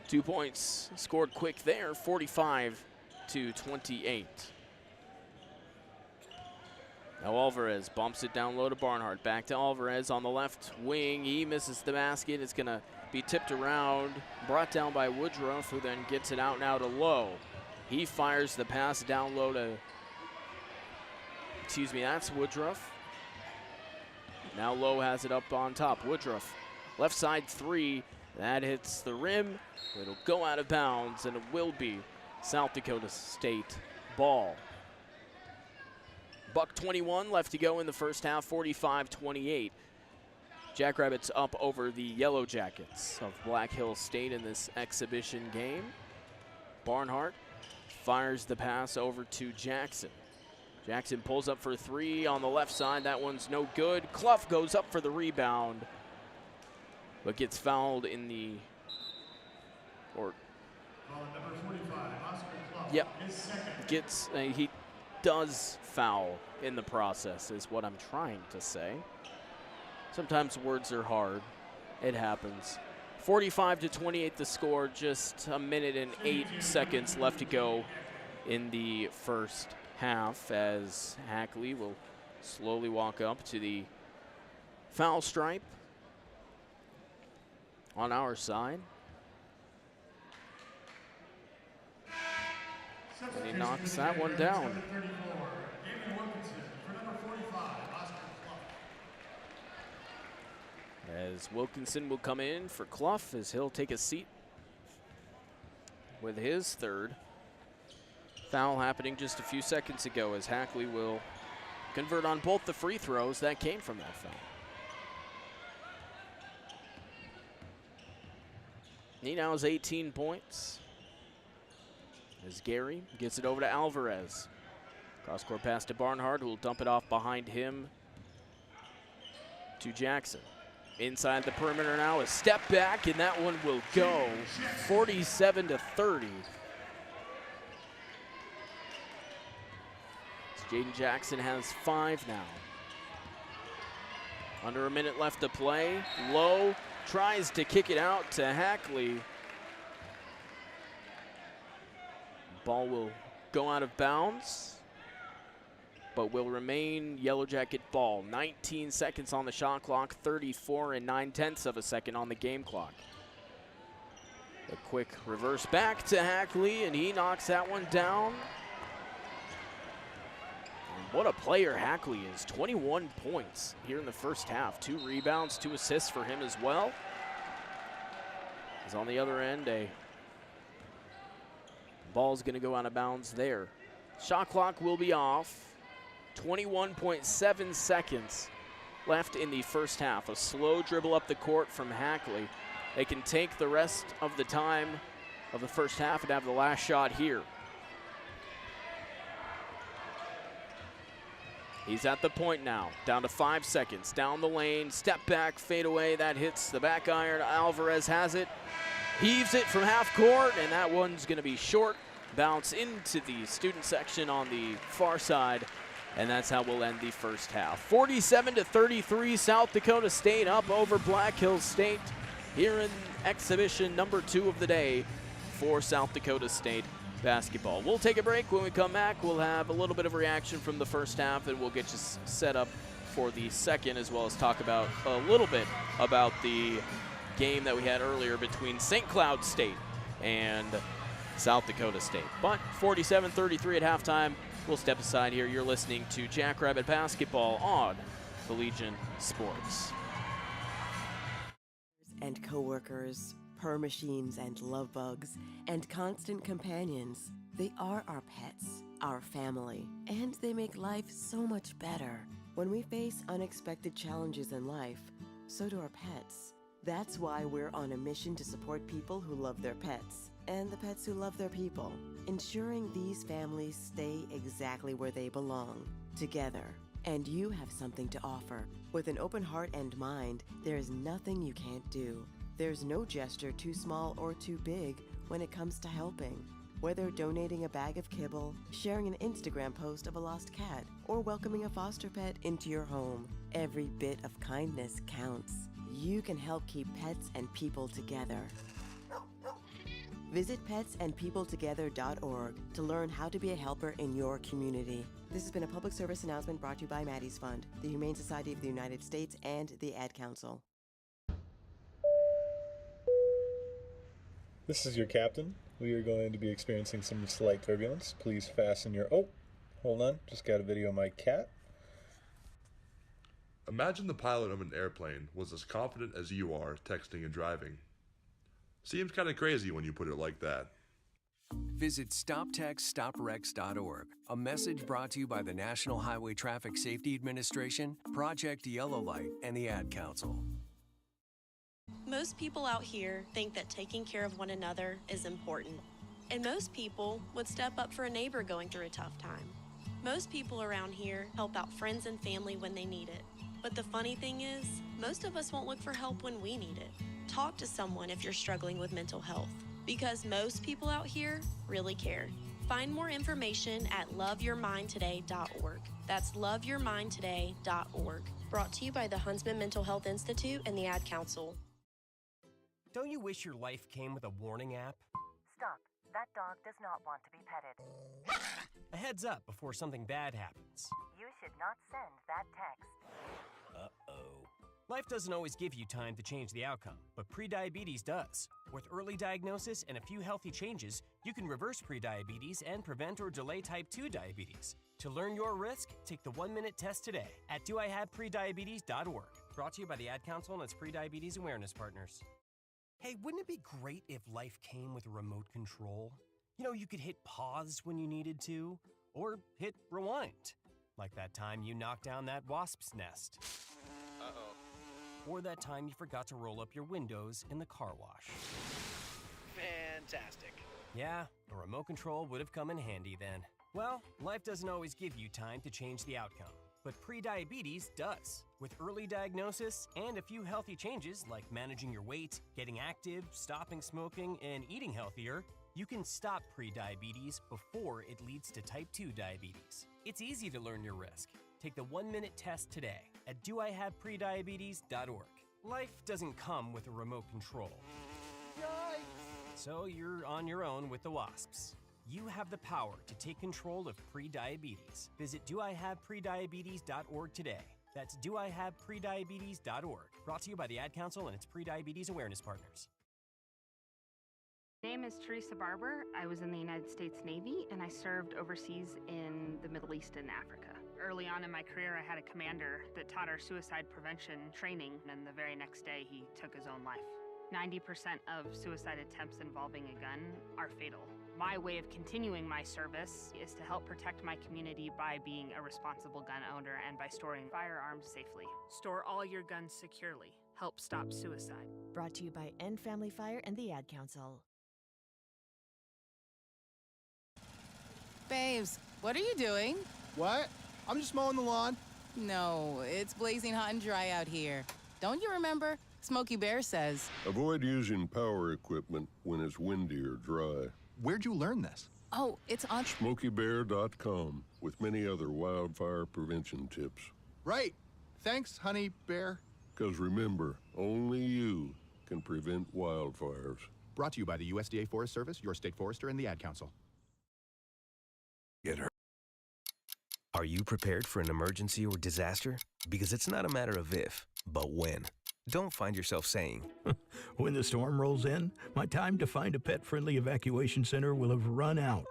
2 points scored quick there, 45-28. Now Alvarez bumps it down low to Barnhart. Back to Alvarez on the left wing. He misses the basket. It's going to be tipped around, brought down by Woodruff, who then gets it out now to Lowe. He fires the pass down low to, that's Woodruff. Now Lowe has it up on top. Woodruff, left side three. That hits the rim. It'll go out of bounds, and it will be South Dakota State ball. Buck 21 left to go in the first half, 45-28. Jackrabbits up over the Yellow Jackets of Black Hill State in this exhibition game. Barnhart fires the pass over to Jackson. Jackson pulls up for three on the left side. That one's no good. Clough goes up for the rebound, but gets fouled in the, Number 45, Oscar Clough. Yep, His second. he does foul in the process is what I'm trying to say. Sometimes words are hard. It happens. 45-28 the score, just a minute and 8 seconds left to go in the first half as Hackley will slowly walk up to the foul stripe on our side. And he knocks that one down. As Wilkinson will come in for Clough as he'll take a seat with his third. Foul happening just a few seconds ago as Hackley will convert on both the free throws that came from that foul. He now has 18 points as Gary gets it over to Alvarez. Cross-court pass to Barnhart, who will dump it off behind him to Jackson. Inside the perimeter now, a step back, and that one will go 47-30. Jaden Jackson has 5 now. Under a minute left to play. Lowe tries to kick it out to Hackley. Ball will go out of bounds, but will remain Yellow Jacket ball. 19 seconds on the shot clock, 34 9/10 of a second on the game clock. A quick reverse back to Hackley, and he knocks that one down. And what a player Hackley is. 21 points here in the first half. 2 rebounds, 2 assists for him as well. As on the other end, a ball's going to go out of bounds there. Shot clock will be off. 21.7 seconds left in the first half. A slow dribble up the court from Hackley. They can take the rest of the time of the first half and have the last shot here. He's at the point now, down to 5 seconds. Down the lane, step back, fade away. That hits the back iron. Alvarez has it. Heaves it from half court, and that one's going to be short. Bounce into the student section on the far side, and that's how we'll end the first half. 47-33, South Dakota State up over Black Hills State here in exhibition number 2 of the day for South Dakota State basketball. We'll take a break. When we come back, we'll have a little bit of reaction from the first half, and we'll get you set up for the second, as well as talk about a little bit about the game that we had earlier between St. Cloud State and South Dakota State. But 47-33 at halftime. We'll step aside here. You're listening to Jackrabbit Basketball on Collegiate Sports. And coworkers, purr machines and love bugs, and constant companions. They are our pets, our family, and they make life so much better. When we face unexpected challenges in life, so do our pets. That's why we're on a mission to support people who love their pets and the pets who love their people, ensuring these families stay exactly where they belong, together. And you have something to offer. With an open heart and mind, there is nothing you can't do. There's no gesture too small or too big when it comes to helping. Whether donating a bag of kibble, sharing an Instagram post of a lost cat, or welcoming a foster pet into your home, every bit of kindness counts. You can help keep pets and people together. Visit petsandpeopletogether.org to learn how to be a helper in your community. This has been a public service announcement brought to you by Maddie's Fund, the Humane Society of the United States, and the Ad Council. This is your captain. We are going to be experiencing some slight turbulence. Please fasten your... Oh, hold on. Just got a video of my cat. Imagine the pilot of an airplane was as confident as you are texting and driving. Seems kind of crazy when you put it like that. Visit StopTextStopWrecks.org, a message brought to you by the National Highway Traffic Safety Administration, Project Yellow Light, and the Ad Council. Most people out here think that taking care of one another is important. And most people would step up for a neighbor going through a tough time. Most people around here help out friends and family when they need it. But the funny thing is, most of us won't look for help when we need it. Talk to someone if you're struggling with mental health, because most people out here really care. Find more information at loveyourmindtoday.org. That's loveyourmindtoday.org. Brought to you by the Huntsman Mental Health Institute and the Ad Council. Don't you wish your life came with a warning app? Stop. That dog does not want to be petted. A heads up before something bad happens. You should not send that text. Uh-oh. Life doesn't always give you time to change the outcome, but prediabetes does. With early diagnosis and a few healthy changes, you can reverse prediabetes and prevent or delay type 2 diabetes. To learn your risk, take the 1-minute test today at doihaveprediabetes.org. Brought to you by the Ad Council and its prediabetes awareness partners. Hey, wouldn't it be great if life came with a remote control? You know, you could hit pause when you needed to, or hit rewind. Like that time you knocked down that wasp's nest. Uh-oh. Or that time you forgot to roll up your windows in the car wash. Fantastic. Yeah, a remote control would have come in handy then. Well, life doesn't always give you time to change the outcome, but prediabetes does. With early diagnosis and a few healthy changes like managing your weight, getting active, stopping smoking, and eating healthier, you can stop prediabetes before it leads to type 2 diabetes. It's easy to learn your risk. Take the 1-minute test today at doihaveprediabetes.org. Life doesn't come with a remote control. Yikes! So you're on your own with the wasps. You have the power to take control of prediabetes. Visit doihaveprediabetes.org today. That's doihaveprediabetes.org. Brought to you by the Ad Council and its prediabetes awareness partners. My name is Teresa Barber. I was in the United States Navy and I served overseas in the Middle East and Africa. Early on in my career, I had a commander that taught our suicide prevention training, and the very next day he took his own life. 90% of suicide attempts involving a gun are fatal. My way of continuing my service is to help protect my community by being a responsible gun owner and by storing firearms safely. Store all your guns securely. Help stop suicide. Brought to you by End Family Fire and the Ad Council. Babes, what are you doing? What? I'm just mowing the lawn. No, it's blazing hot and dry out here. Don't you remember? Smokey Bear says, Avoid using power equipment when it's windy or dry. Where'd you learn this? oh, it's on... SmokeyBear.com with many other wildfire prevention tips. Right. Thanks, Honey Bear. Because remember, only you can prevent wildfires. Brought to you by the USDA Forest Service, your state forester, and the Ad Council. Get her. Are you prepared for an emergency or disaster? Because it's not a matter of if, but when. Don't find yourself saying, when the storm rolls in, my time to find a pet-friendly evacuation center will have run out.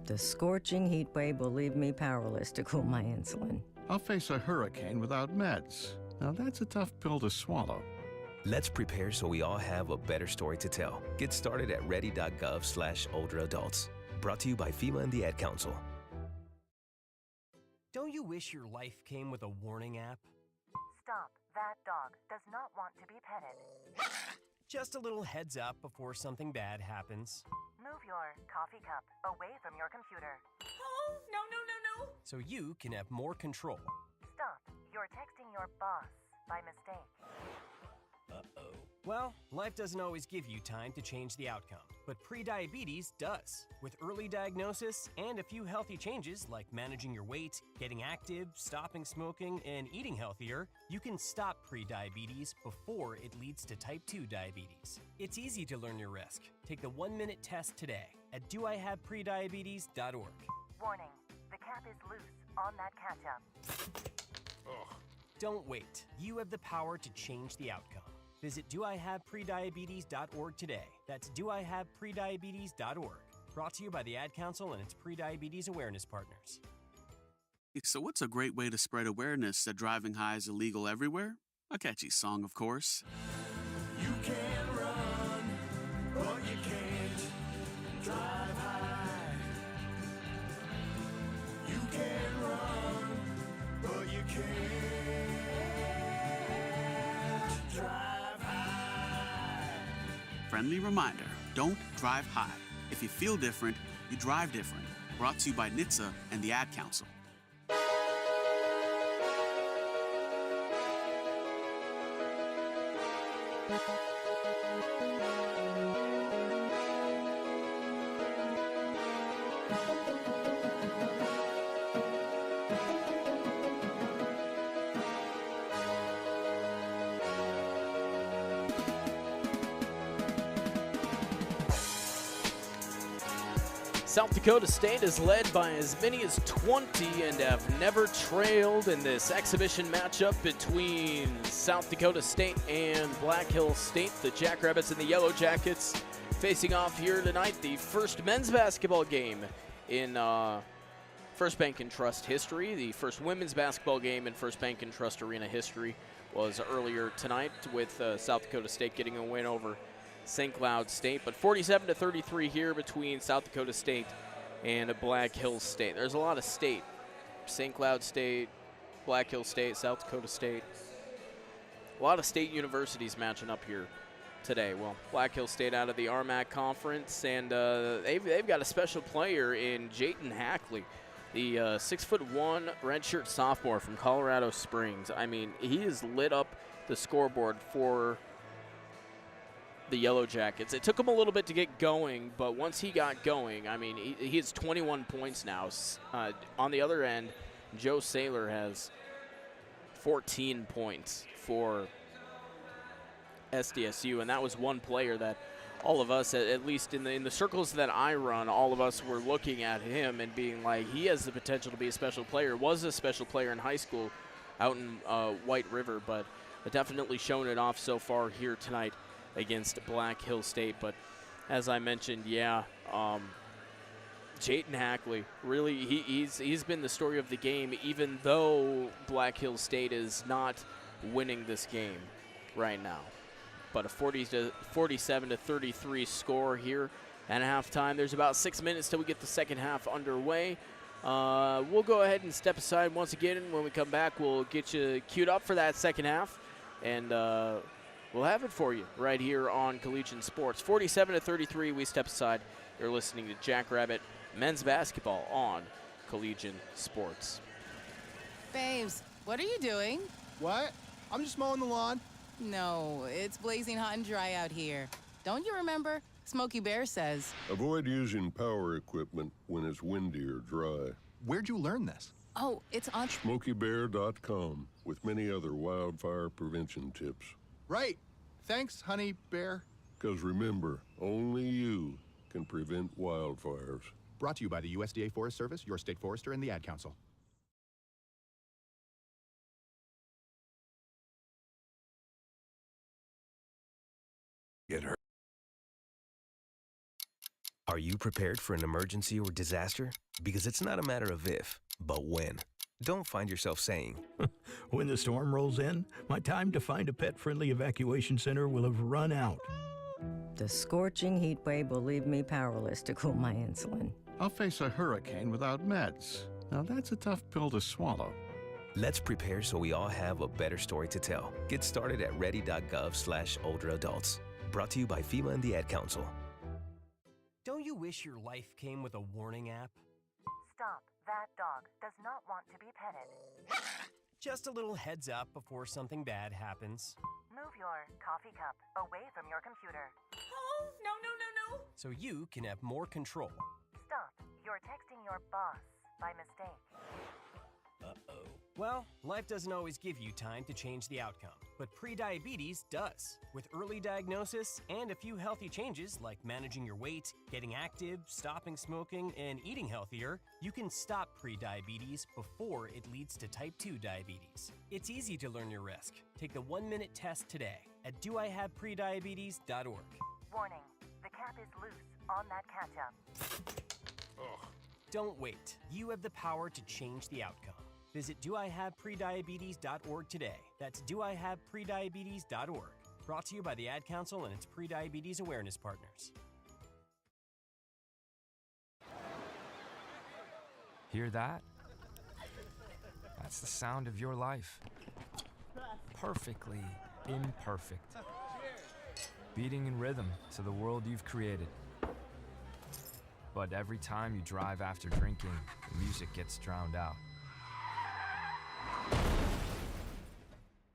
The scorching heat wave will leave me powerless to cool my insulin. I'll face a hurricane without meds. Now that's a tough pill to swallow. Let's prepare so we all have a better story to tell. Get started at ready.gov/olderadults. Brought to you by FEMA and the Ad Council. Don't you wish your life came with a warning app? Stop. That dog does not want to be petted. Just a little heads up before something bad happens. Move your coffee cup away from your computer. Oh, no. So you can have more control. Stop. You're texting your boss by mistake. Uh-oh. Well, life doesn't always give you time to change the outcome, but prediabetes does. With early diagnosis and a few healthy changes like managing your weight, getting active, stopping smoking, and eating healthier, you can stop prediabetes before it leads to type 2 diabetes. It's easy to learn your risk. Take the 1-minute test today at doihaveprediabetes.org. Warning. The cap is loose on that ketchup. Ugh. Don't wait. You have the power to change the outcome. Visit doihaveprediabetes.org today. That's doihaveprediabetes.org. Brought to you by the Ad Council and its prediabetes awareness partners. So what's a great way to spread awareness that driving high is illegal everywhere? A catchy song, of course. You can run, but you can't drive high. You can run, but you can't drive high. Friendly reminder, don't drive high. If you feel different, you drive different. Brought to you by NHTSA and the Ad Council. South Dakota State is led by as many as 20 and have never trailed in this exhibition matchup between South Dakota State and Black Hills State. The Jackrabbits and the Yellow Jackets facing off here tonight. The first men's basketball game in First Bank and Trust history. The first women's basketball game in First Bank and Trust Arena history was earlier tonight with South Dakota State getting a win over St. Cloud State, but 47-33 here between South Dakota State and Black Hills State. There's a lot of state. St. Cloud State, Black Hills State, South Dakota State. A lot of state universities matching up here today. Well, Black Hills State out of the RMAC Conference, and they've got a special player in Jayton Hackley, the 6'1" redshirt sophomore from Colorado Springs. I mean, he has lit up the scoreboard for the Yellow Jackets. It took him a little bit to get going, but once he got going, I mean, he has 21 points now. On the other end, Joe Saylor has 14 points for SDSU, and that was one player that all of us, at least in the circles that I run, all of us were looking at him and being like, he has the potential to be a special player. Was a special player in high school out in White River, but definitely shown it off so far here tonight against Black Hills State. But as I mentioned, Jayton Hackley, really, he's been the story of the game, even though Black Hills State is not winning this game right now. But a 47-33 score here at halftime. There's about 6 minutes till we get the second half underway. We'll go ahead and step aside once again. When we come back, we'll get you queued up for that second half, and we'll have it for you right here on Collegiate Sports. 47-33, we step aside. You're listening to Jackrabbit men's basketball on Collegiate Sports. Babes, what are you doing? What? I'm just mowing the lawn. No, it's blazing hot and dry out here. Don't you remember? Smokey Bear says. Avoid using power equipment when it's windy or dry. Where'd you learn this? Oh, it's on SmokeyBear.com with many other wildfire prevention tips. Right. Thanks, Honey Bear. Because remember, only you can prevent wildfires. Brought to you by the USDA Forest Service, your state forester, and the Ad Council. Get hurt. Are you prepared for an emergency or disaster? Because it's not a matter of if, but when. Don't find yourself saying, when the storm rolls in, my time to find a pet-friendly evacuation center will have run out. The scorching heat wave will leave me powerless to cool my insulin. I'll face a hurricane without meds. Now that's a tough pill to swallow. Let's prepare so we all have a better story to tell. Get started at ready.gov/older-adults. Brought to you by FEMA and the Ad Council. Don't you wish your life came with a warning app? Stop. That dog does not want to be petted. Just a little heads up before something bad happens. Move your coffee cup away from your computer. Oh, no, no, no, no. So you can have more control. Stop. You're texting your boss by mistake. Uh-oh. Well, life doesn't always give you time to change the outcome, but prediabetes does. With early diagnosis and a few healthy changes like managing your weight, getting active, stopping smoking, and eating healthier, you can stop prediabetes before it leads to type 2 diabetes. It's easy to learn your risk. Take the 1-minute test today at doihaveprediabetes.org. Warning. The cap is loose on that ketchup. Ugh. Don't wait. You have the power to change the outcome. Visit doihaveprediabetes.org today. That's doihaveprediabetes.org. Brought to you by the Ad Council and its prediabetes awareness partners. Hear that? That's the sound of your life. Perfectly imperfect. Beating in rhythm to the world you've created. But every time you drive after drinking, the music gets drowned out.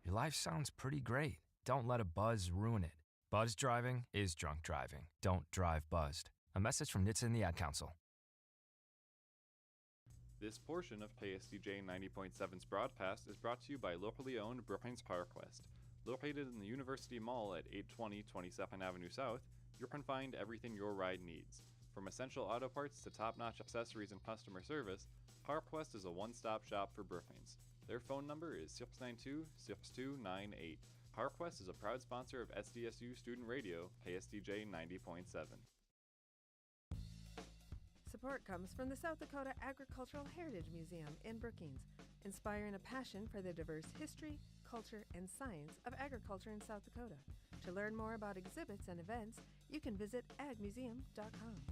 Your life sounds pretty great. Don't let a buzz ruin it. Buzz driving is drunk driving. Don't drive buzzed. A message from NHTSA and the Ad Council. This portion of KSDJ 90.7's broadcast is brought to you by locally owned Brookings PowerQuest. Located in the University Mall at 820 22nd Avenue South, you can find everything your ride needs. From essential auto parts to top-notch accessories and customer service, PowerQuest is a one-stop shop for Brookings. Their phone number is 692-6298. PowerQuest is a proud sponsor of SDSU Student Radio, KSDJ 90.7. Support comes from the South Dakota Agricultural Heritage Museum in Brookings, inspiring a passion for the diverse history, culture, and science of agriculture in South Dakota. To learn more about exhibits and events, you can visit agmuseum.com.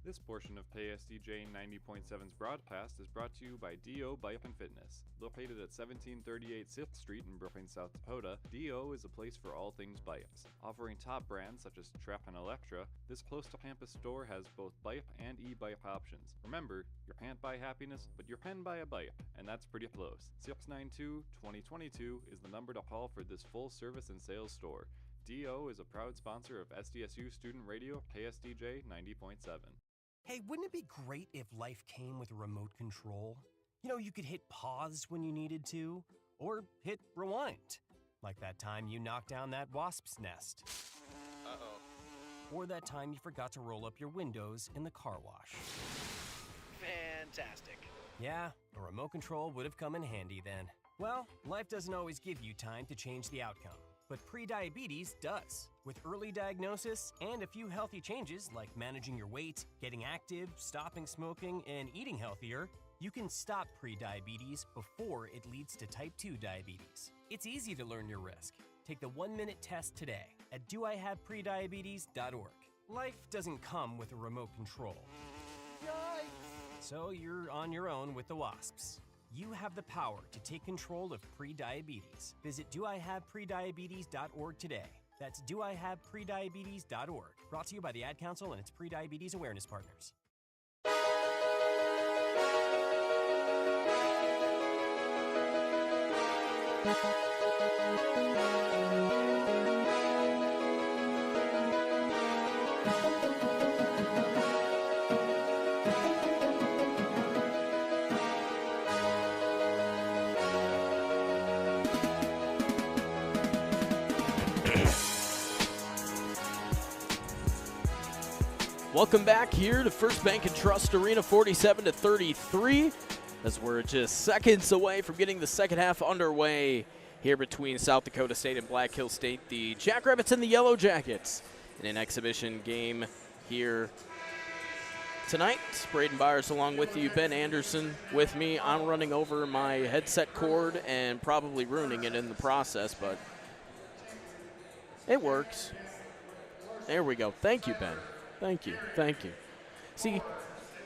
This portion of KSDJ 90.7's broadcast is brought to you by D.O. Bike and Fitness. Located at 1738 6th Street in Brookings, South Dakota, D.O. is a place for all things bikes. Offering top brands such as Trek and Electra, this close-to-campus store has both bike and e-bike options. Remember, you can't buy happiness, but you can buy a bike, and that's pretty close. 692-2022 is the number to call for this full-service and sales store. D.O. is a proud sponsor of SDSU Student Radio, KSDJ 90.7. Hey, wouldn't it be great if life came with a remote control? You know, you could hit pause when you needed to, or hit rewind. Like that time you knocked down that wasp's nest. Uh-oh. Or that time you forgot to roll up your windows in the car wash. Fantastic. Yeah, a remote control would have come in handy then. Well, life doesn't always give you time to change the outcome, but prediabetes does. With early diagnosis and a few healthy changes like managing your weight, getting active, stopping smoking, and eating healthier, you can stop prediabetes before it leads to type 2 diabetes. It's easy to learn your risk. Take the 1-minute test today at doihaveprediabetes.org. Life doesn't come with a remote control. Yikes! So you're on your own with the wasps. You have the power to take control of prediabetes. Visit doihaveprediabetes.org today. That's doihaveprediabetes.org. Brought to you by the Ad Council and its prediabetes awareness partners. Welcome back here to First Bank and Trust Arena, 47-33, as we're just seconds away from getting the second half underway here between South Dakota State and Black Hill State. The Jackrabbits and the Yellow Jackets in an exhibition game here tonight. Braden Byers along with you, Ben Anderson with me. I'm running over my headset cord and probably ruining it in the process, but it works. There we go. Thank you, Ben. Thank you. Thank you. See,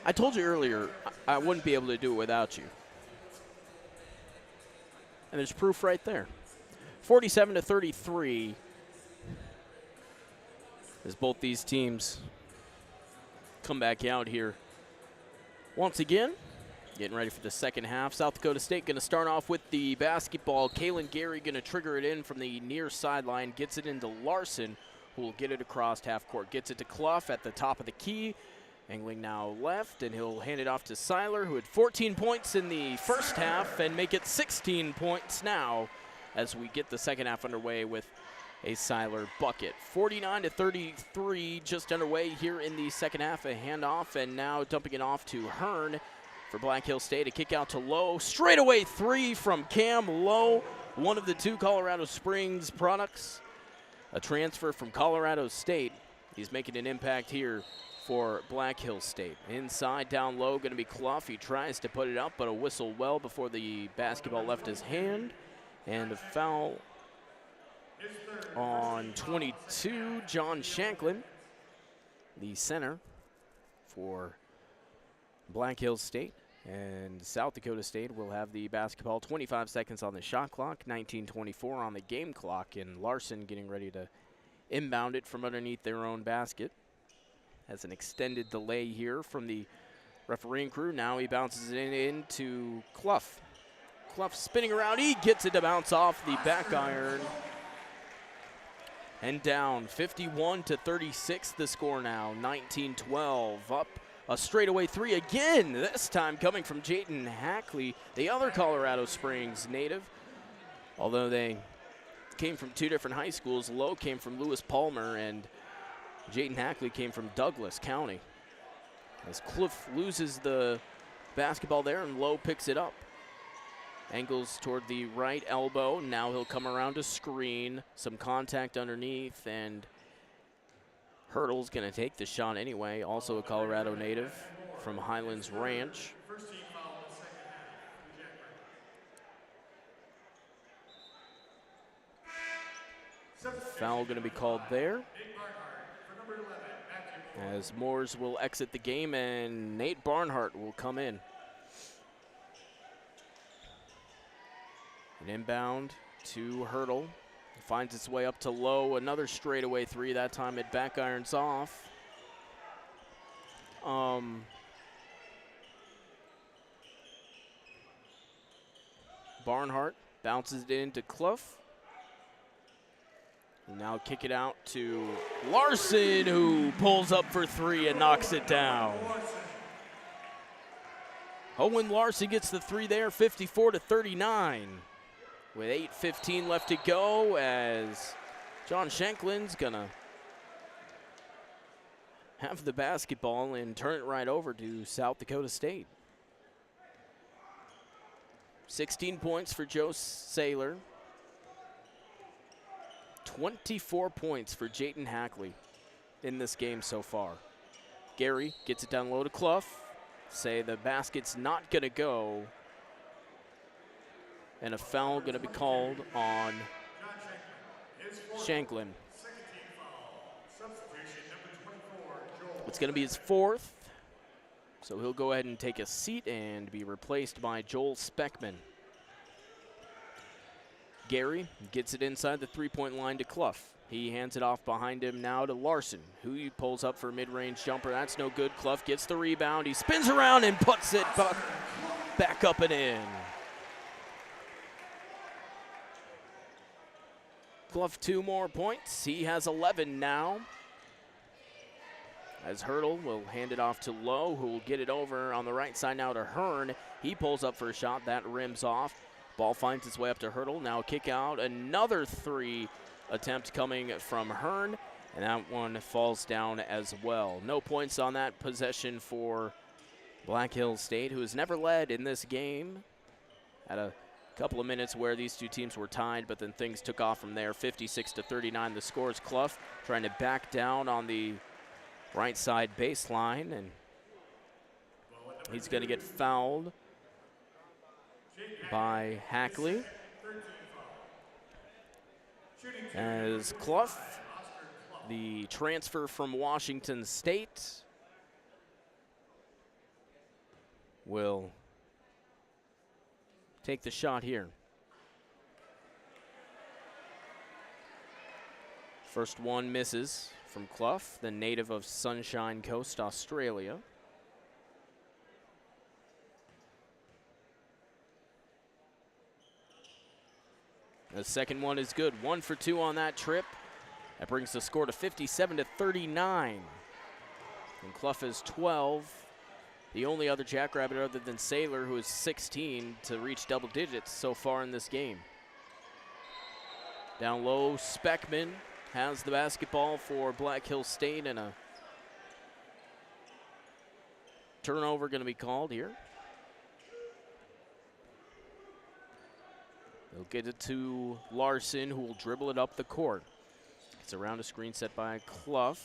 I told you earlier I wouldn't be able to do it without you. And there's proof right there. 47-33 as both these teams come back out here once again. Getting ready for the second half. South Dakota State going to start off with the basketball. Kaylin Gary going to trigger it in from the near sideline. Gets it into Larson, who will get it across half court. Gets it to Clough at the top of the key. Angling now left, and he'll hand it off to Seiler, who had 14 points in the first half, and make it 16 points now as we get the second half underway with a Seiler bucket. 49-33, just underway here in the second half. A handoff, and now dumping it off to Hearn for Black Hill State. A kick out to Lowe. Straightaway three from Cam Lowe, one of the two Colorado Springs products. A transfer from Colorado State. He's making an impact here for Black Hill State. Inside, down low, going to be Clough. He tries to put it up, but a whistle well before the basketball left his hand. And a foul on 22, John Shanklin, the center for Black Hills State. And South Dakota State will have the basketball. 25 seconds on the shot clock, 19:24 on the game clock, and Larson getting ready to inbound it from underneath their own basket. Has an extended delay here from the refereeing crew. Now he bounces it into Clough. Clough spinning around. He gets it to bounce off the back iron. And down 51-36 the score now. 19-12 up. A straightaway three again, this time coming from Jayden Hackley, the other Colorado Springs native. Although they came from two different high schools, Lowe came from Lewis Palmer and Jayden Hackley came from Douglas County. As Cliff loses the basketball there and Lowe picks it up. Angles toward the right elbow. Now he'll come around to screen. Some contact underneath, and Hurdle's going to take the shot anyway. Also a Colorado native from Highlands Ranch. Foul going to be called there, as Moores will exit the game and Nate Barnhart will come in. An inbound to Hurdle. Finds its way up to Lowe. Another straightaway three. That time it back irons off. Barnhart bounces it into Clough. Now kick it out to Larson, who pulls up for three and knocks it down. Owen Larson gets the three there, 54-39. With 8:15 left to go, as John Shanklin's gonna have the basketball and turn it right over to South Dakota State. 16 points for Joe Saylor. 24 points for Jayden Hackley in this game so far. Gary gets it down low to Clough. Say the basket's not gonna go. And a foul going to be called on Shanklin. It's going to be his fourth. So he'll go ahead and take a seat and be replaced by Joel Speckman. Gary gets it inside the three-point line to Clough. He hands it off behind him now to Larson, who he pulls up for a mid-range jumper. That's no good. Clough gets the rebound. He spins around and puts it back up and in. Clough 2 more points. He has 11 now. As Hurdle will hand it off to Lowe, who will get it over on the right side now to Hearn. He pulls up for a shot. That rims off. Ball finds its way up to Hurdle. Now kick out. Another three attempt coming from Hearn. And that one falls down as well. No points on that possession for Black Hills State, who has never led in this game. At a couple of minutes where these two teams were tied, but then things took off from there. 56-39 the score. Is Clough trying to back down on the right side baseline, and he's going to get fouled by Hackley. As Clough, the transfer from Washington State, will take the shot here. First one misses from Clough, the native of Sunshine Coast, Australia. The second one is good. 1 for 2 on that trip. That brings the score to 57-39. And Clough is 12. The only other Jackrabbit other than Sailor, who is 16, to reach double digits so far in this game. Down low, Speckman has the basketball for Black Hill State, and a turnover going to be called here. They'll get it to Larson, who will dribble it up the court. It's around a screen set by Clough.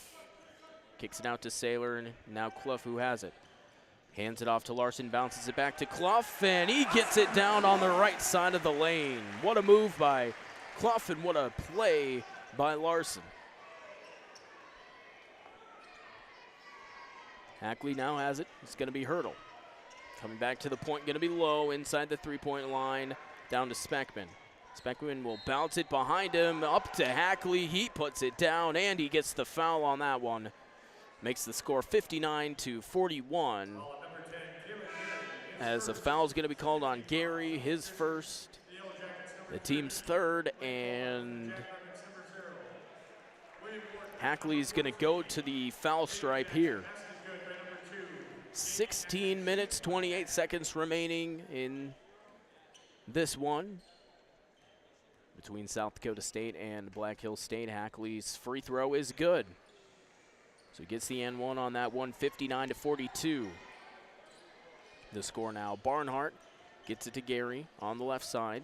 Kicks it out to Sailor, and now Clough who has it. Hands it off to Larson, bounces it back to Clough, and he gets it down on the right side of the lane. What a move by Clough, and what a play by Larson. Hackley now has it. It's going to be Hurdle. Coming back to the point, going to be low inside the three-point line, down to Speckman. Speckman will bounce it behind him, up to Hackley. He puts it down, and he gets the foul on that one. Makes the score 59-41. As a foul is going to be called on Gary, his first, the team's third, and Hackley's going to go to the foul stripe here. 16 minutes, 28 seconds remaining in this one between South Dakota State and Black Hill State. Hackley's free throw is good. So he gets the N1 on that one, 59-42. The score now. Barnhart gets it to Gary on the left side.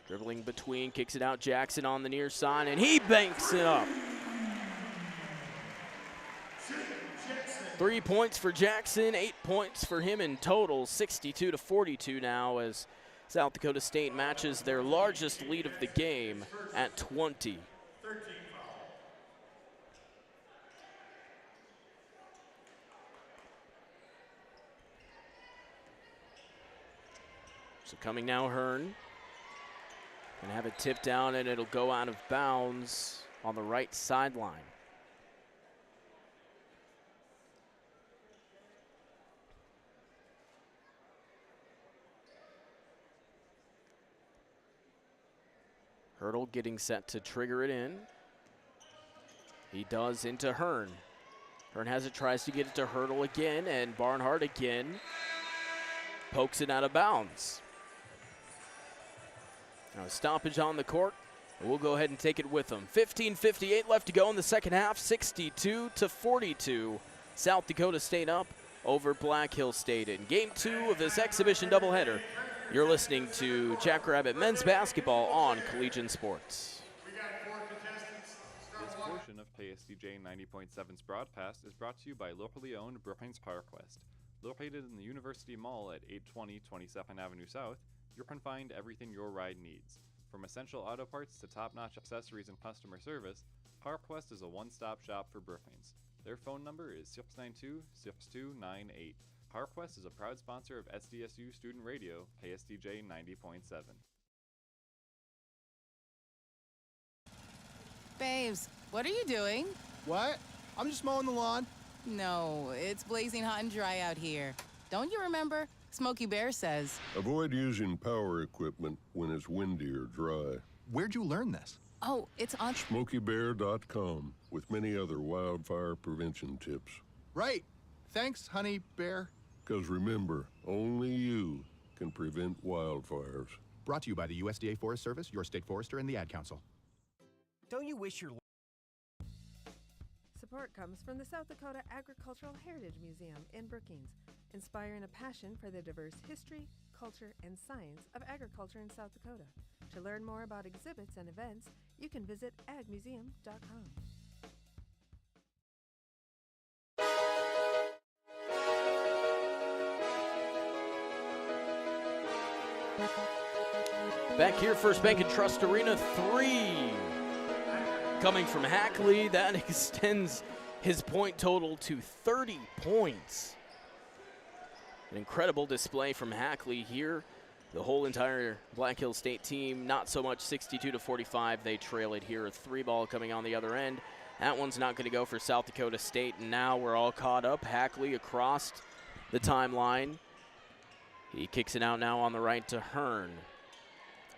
Dribbling between, kicks it out. Jackson on the near side, and he banks it up. 3 points for Jackson, 8 points for him in total, 62-42 now as South Dakota State matches their largest lead of the game at 20. So coming now, Hearn. And have it tipped down, and it'll go out of bounds on the right sideline. Hurdle getting set to trigger it in. He does into Hearn. Hearn has it, tries to get it to Hurdle again, and Barnhart again pokes it out of bounds. Now a stoppage on the court, and we'll go ahead and take it with them. 15:58 left to go in the second half, 62-42. South Dakota State up over Black Hill State in Game 2 of this exhibition doubleheader. You're listening to Jackrabbit men's basketball on Collegiate Sports. This portion of KSDJ 90.7's broadcast is brought to you by locally owned Brookings Park West. Located in the University Mall at 820 22nd Avenue South, you can find everything your ride needs. From essential auto parts to top-notch accessories and customer service, Park West is a one-stop shop for Brookings. Their phone number is 692-6298. Park West is a proud sponsor of SDSU Student Radio, KSDJ 90.7. Babes, what are you doing? What? I'm just mowing the lawn. No, it's blazing hot and dry out here. Don't you remember? Smokey Bear says. Avoid using power equipment when it's windy or dry. Where'd you learn this? Oh, it's on SmokeyBear.com with many other wildfire prevention tips. Right. Thanks, Honey Bear. Because remember, only you can prevent wildfires. Brought to you by the USDA Forest Service, your state forester, and the Ad Council. Don't you wish your Support comes from the South Dakota Agricultural Heritage Museum in Brookings, inspiring a passion for the diverse history, culture, and science of agriculture in South Dakota. To learn more about exhibits and events, you can visit agmuseum.com. Back here, First Bank and Trust Arena, 3. Coming from Hackley, that extends his point total to 30 points. An incredible display from Hackley here. The whole entire Black Hills State team, not so much 62-45. They trail it here. A 3-ball coming on the other end. That one's not going to go for South Dakota State. And now we're all caught up. Hackley across the timeline. He kicks it out now on the right to Hearn.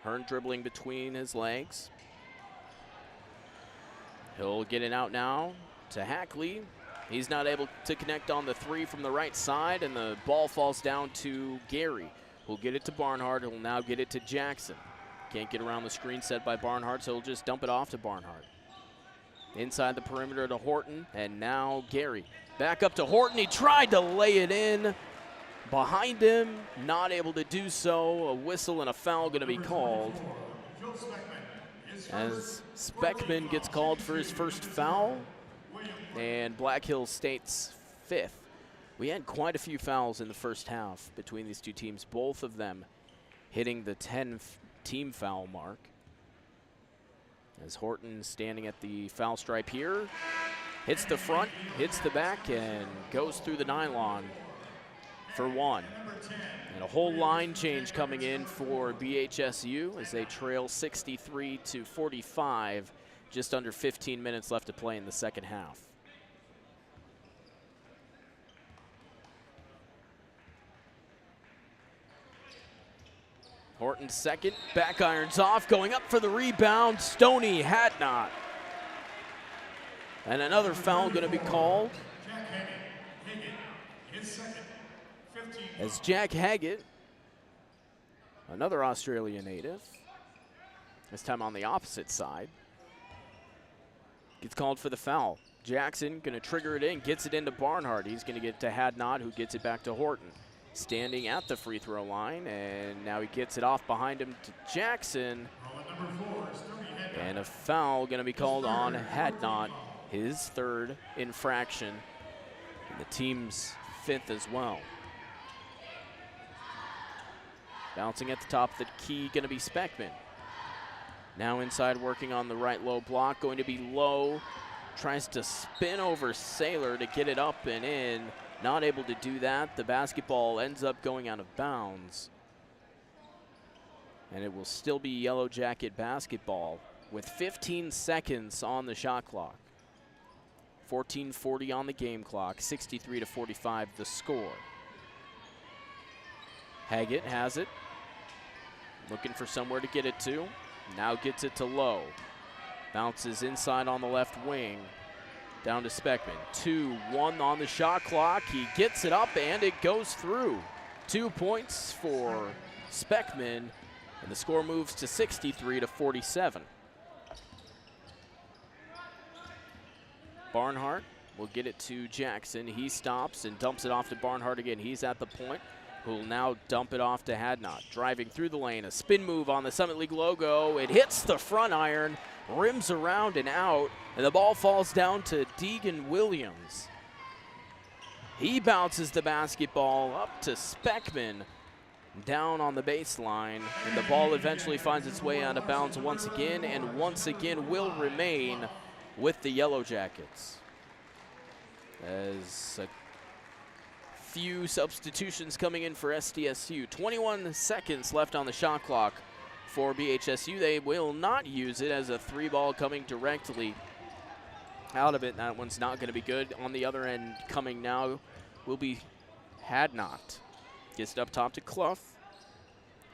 Hearn dribbling between his legs. He'll get it out now to Hackley. He's not able to connect on the 3 from the right side, and the ball falls down to Gary. We'll get it to Barnhart. He'll now get it to Jackson. Can't get around the screen set by Barnhart, so he'll just dump it off to Barnhart. Inside the perimeter to Horton, and now Gary. Back up to Horton. He tried to lay it in. Behind him, not able to do so. A whistle and a foul going to be called. As Speckman gets called for his first foul, and Black Hills State's 5th. We had quite a few fouls in the first half between these two teams, both of them hitting the 10-team foul mark. As Horton standing at the foul stripe here, hits the front, hits the back, and goes through the nylon for 1. And a whole line change coming in for BHSU as they trail 63-45, just under 15 minutes left to play in the second half. Horton second, back irons off, going up for the rebound. Stoney had not. And another foul going to be called. As Jack Haggett, another Australian native, this time on the opposite side, gets called for the foul. Jackson going to trigger it in, gets it into Barnhart. He's going to get it to Hadnot, who gets it back to Horton. Standing at the free throw line, and now he gets it off behind him to Jackson. And a foul going to be called on Hadnot, his 3rd infraction, and the team's 5th as well. Bouncing at the top of the key, going to be Speckman. Now inside, working on the right low block, going to be Low. Tries to spin over Saylor to get it up and in. Not able to do that. The basketball ends up going out of bounds. And it will still be Yellow Jacket basketball with 15 seconds on the shot clock. 14:40 on the game clock, 63-45 the score. Haggett has it. Looking for somewhere to get it to. Now gets it to Low. Bounces inside on the left wing. Down to Speckman. 2-1 on the shot clock. He gets it up and it goes through. 2 points for Speckman, and the score moves to 63-47. Barnhart will get it to Jackson. He stops and dumps it off to Barnhart again. He's at the point, who will now dump it off to Hadnot. Driving through the lane, a spin move on the Summit League logo. It hits the front iron, rims around and out, and the ball falls down to Deegan Williams. He bounces the basketball up to Speckman down on the baseline, and the ball eventually finds its way out of bounds once again, and once again will remain with the Yellow Jackets. As a few substitutions coming in for SDSU. 21 seconds left on the shot clock for BHSU. They will not use it as a 3-ball coming directly out of it. That one's not going to be good. On the other end coming now will be Hadnot. Gets it up top to Clough.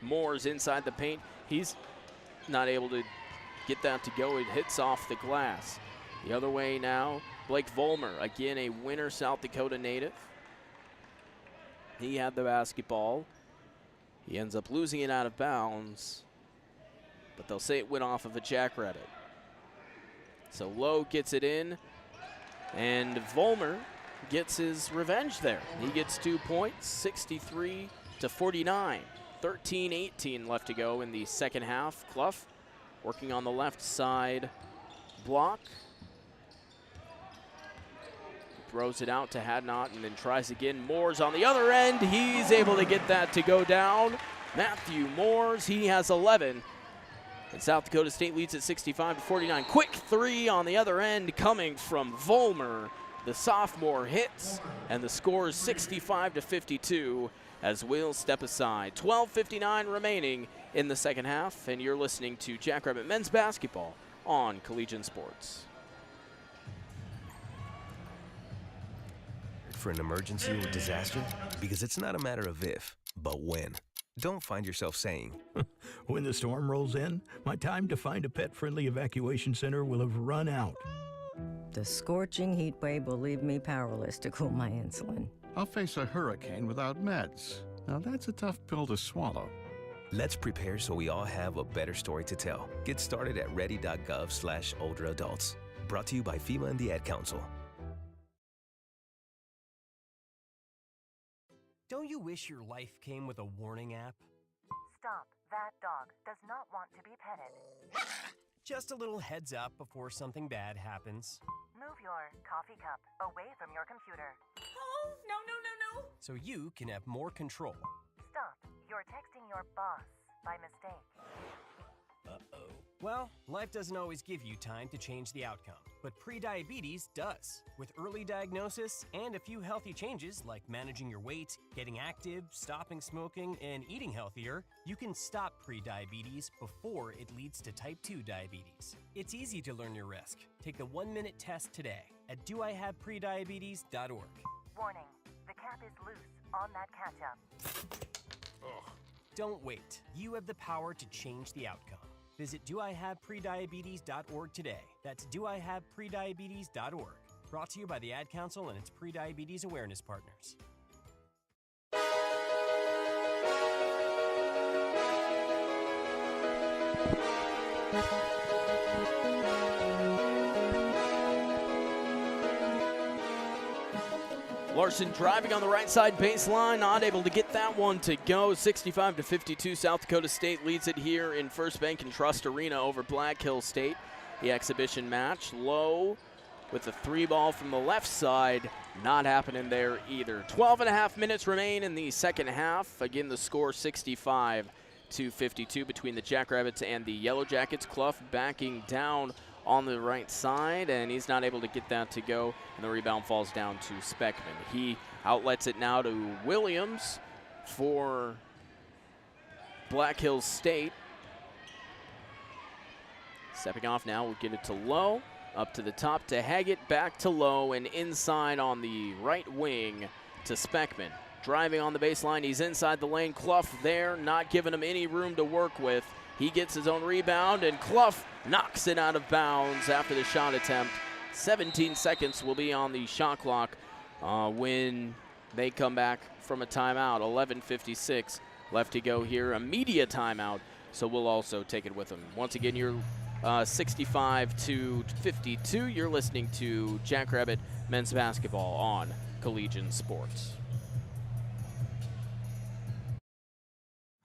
Moore's inside the paint. He's not able to get that to go. It hits off the glass. The other way now, Blake Vollmer, again a winner South Dakota native. He had the basketball. He ends up losing it out of bounds, but they'll say it went off of a Jackrabbit. So Lowe gets it in, and Vollmer gets his revenge there. He gets 2 points, 63-49. 13-18 left to go in the second half. Clough working on the left side block. Throws it out to Hadnot and then tries again. Moore's on the other end. He's able to get that to go down. Matthew Moores, he has 11. And South Dakota State leads at 65-49. Quick 3 on the other end coming from Vollmer. The sophomore hits, and the score is 65-52 as we'll step aside. 12:59 remaining in the second half, and you're listening to Jackrabbit Men's Basketball on Collegiate Sports. For an emergency or disaster? Because it's not a matter of if, but when. Don't find yourself saying, when the storm rolls in, my time to find a pet-friendly evacuation center will have run out. The scorching heat wave will leave me powerless to cool my insulin. I'll face a hurricane without meds. Now that's a tough pill to swallow. Let's prepare so we all have a better story to tell. Get started at ready.gov/older adults. Brought to you by FEMA and the Ad Council. Don't you wish your life came with a warning app? Stop. That dog does not want to be petted. Just a little heads up before something bad happens. Move your coffee cup away from your computer. Oh, no, no, no, no. So you can have more control. Stop. You're texting your boss by mistake. Uh-oh. Well, life doesn't always give you time to change the outcome, but prediabetes does. With early diagnosis and a few healthy changes like managing your weight, getting active, stopping smoking, and eating healthier, you can stop prediabetes before it leads to type 2 diabetes. It's easy to learn your risk. Take the 1-minute test today at doihaveprediabetes.org. Warning, the cap is loose on that ketchup. Ugh. Don't wait. You have the power to change the outcome. Visit doihaveprediabetes.org today. That's doihaveprediabetes.org. Brought to you by the Ad Council and its prediabetes awareness partners. Larson driving on the right side baseline, not able to get that one to go. 65-52, South Dakota State leads it here in First Bank and Trust Arena over Black Hills State. The exhibition match, Lowe with the 3-ball from the left side, not happening there either. 12.5 minutes remain in the second half. Again, the score 65-52 between the Jackrabbits and the Yellow Jackets. Clough backing down on the right side, and he's not able to get that to go, and the rebound falls down to Speckman. He outlets it now to Williams for Black Hills State. Stepping off now, we'll get it to Lowe, up to the top to Haggett, back to Lowe, and inside on the right wing to Speckman. Driving on the baseline, he's inside the lane. Clough there, not giving him any room to work with. He gets his own rebound, and Clough knocks it out of bounds after the shot attempt. 17 seconds will be on the shot clock when they come back from a timeout. 11:56 left to go here. A media timeout, so we'll also take it with them. Once again, you're 65-52. You're listening to Jackrabbit Men's Basketball on Collegiate Sports.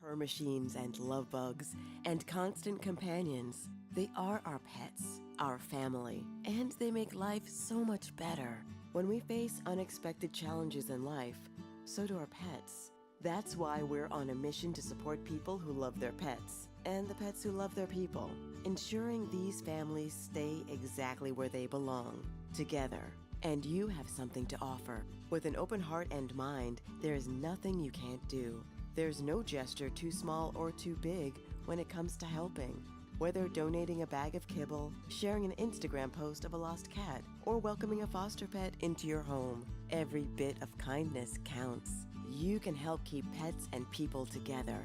Her machines and love bugs and constant companions. They are our pets, our family, and they make life so much better. When we face unexpected challenges in life, so do our pets. That's why we're on a mission to support people who love their pets and the pets who love their people, ensuring these families stay exactly where they belong, together. And you have something to offer. With an open heart and mind, there is nothing you can't do. There's no gesture too small or too big when it comes to helping. Whether donating a bag of kibble, sharing an Instagram post of a lost cat, or welcoming a foster pet into your home, every bit of kindness counts. You can help keep pets and people together.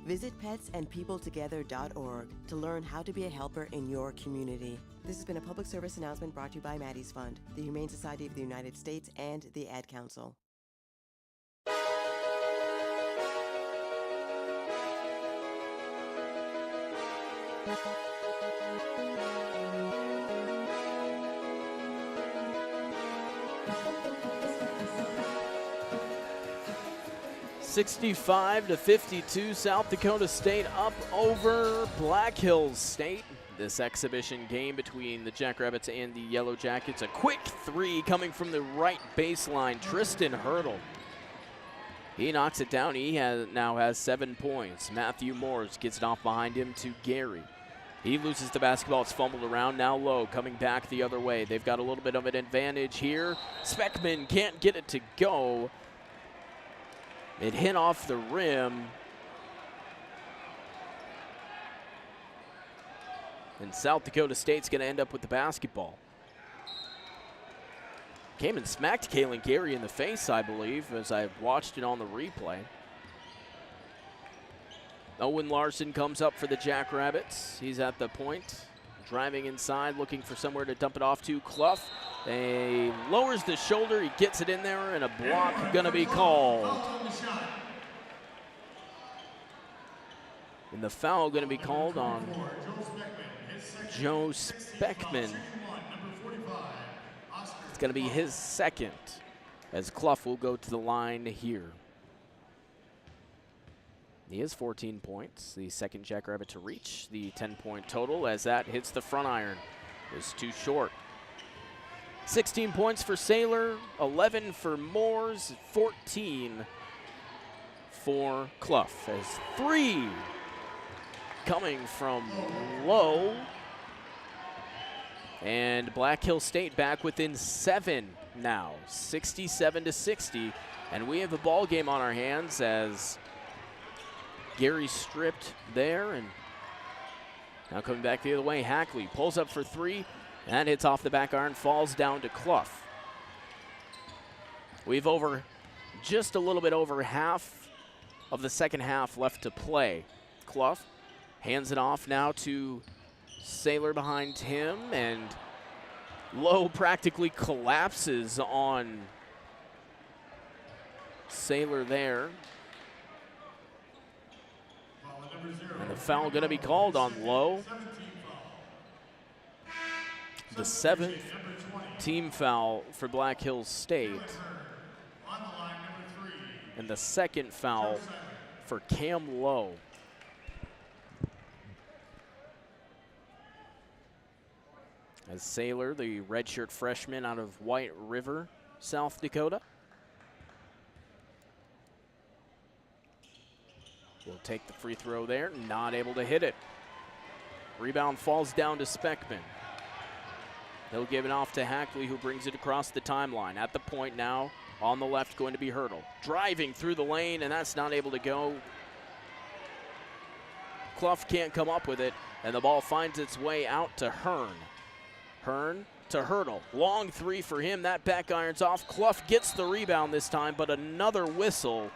Visit petsandpeopletogether.org to learn how to be a helper in your community. This has been a public service announcement brought to you by Maddie's Fund, the Humane Society of the United States, and the Ad Council. 65-52, South Dakota State up over Black Hills State. This exhibition game between the Jackrabbits and the Yellow Jackets. A quick three coming from the right baseline, Tristan Hurdle. He knocks it down. He now has 7 points. Matthew Morris gets it off behind him to Gary. He loses the basketball. It's fumbled around. Now Lowe coming back the other way. They've got a little bit of an advantage here. Speckman can't get it to go. It hit off the rim. And South Dakota State's going to end up with the basketball. Came and smacked Kaylin Gary in the face, I believe, as I watched it on the replay. Owen Larson comes up for the Jackrabbits. He's at the point, driving inside, looking for somewhere to dump it off to Clough. He lowers the shoulder, he gets it in there, and a block going to be called. And the foul going to be called on Joe Speckman. It's going to be his second, as Clough will go to the line here. He has 14 points, the second Jackrabbit to reach the 10-point total, as that hits the front iron. It was too short. 16 points for Saylor, 11 for Moores, 14 for Clough. As 3 coming from Low. And Black Hill State back within 7 now, 67-60. And we have a ball game on our hands as Gary stripped there, and now coming back the other way, Hackley pulls up for 3, and hits off the back iron, falls down to Clough. We've just a little bit over half of the second half left to play. Clough hands it off now to Saylor behind him, and Lowe practically collapses on Saylor there. And the foul going to be called on Lowe. The 7th team foul for Black Hills State. And the 2nd foul for Cam Lowe. As Saylor, the redshirt freshman out of White River, South Dakota, will take the free throw there, not able to hit it. Rebound falls down to Speckman. He'll give it off to Hackley, who brings it across the timeline. At the point now, on the left, going to be Hurdle. Driving through the lane, and that's not able to go. Clough can't come up with it, and the ball finds its way out to Hearn. Hearn to Hurdle. Long 3 for him. That back iron's off. Clough gets the rebound this time, but another whistle.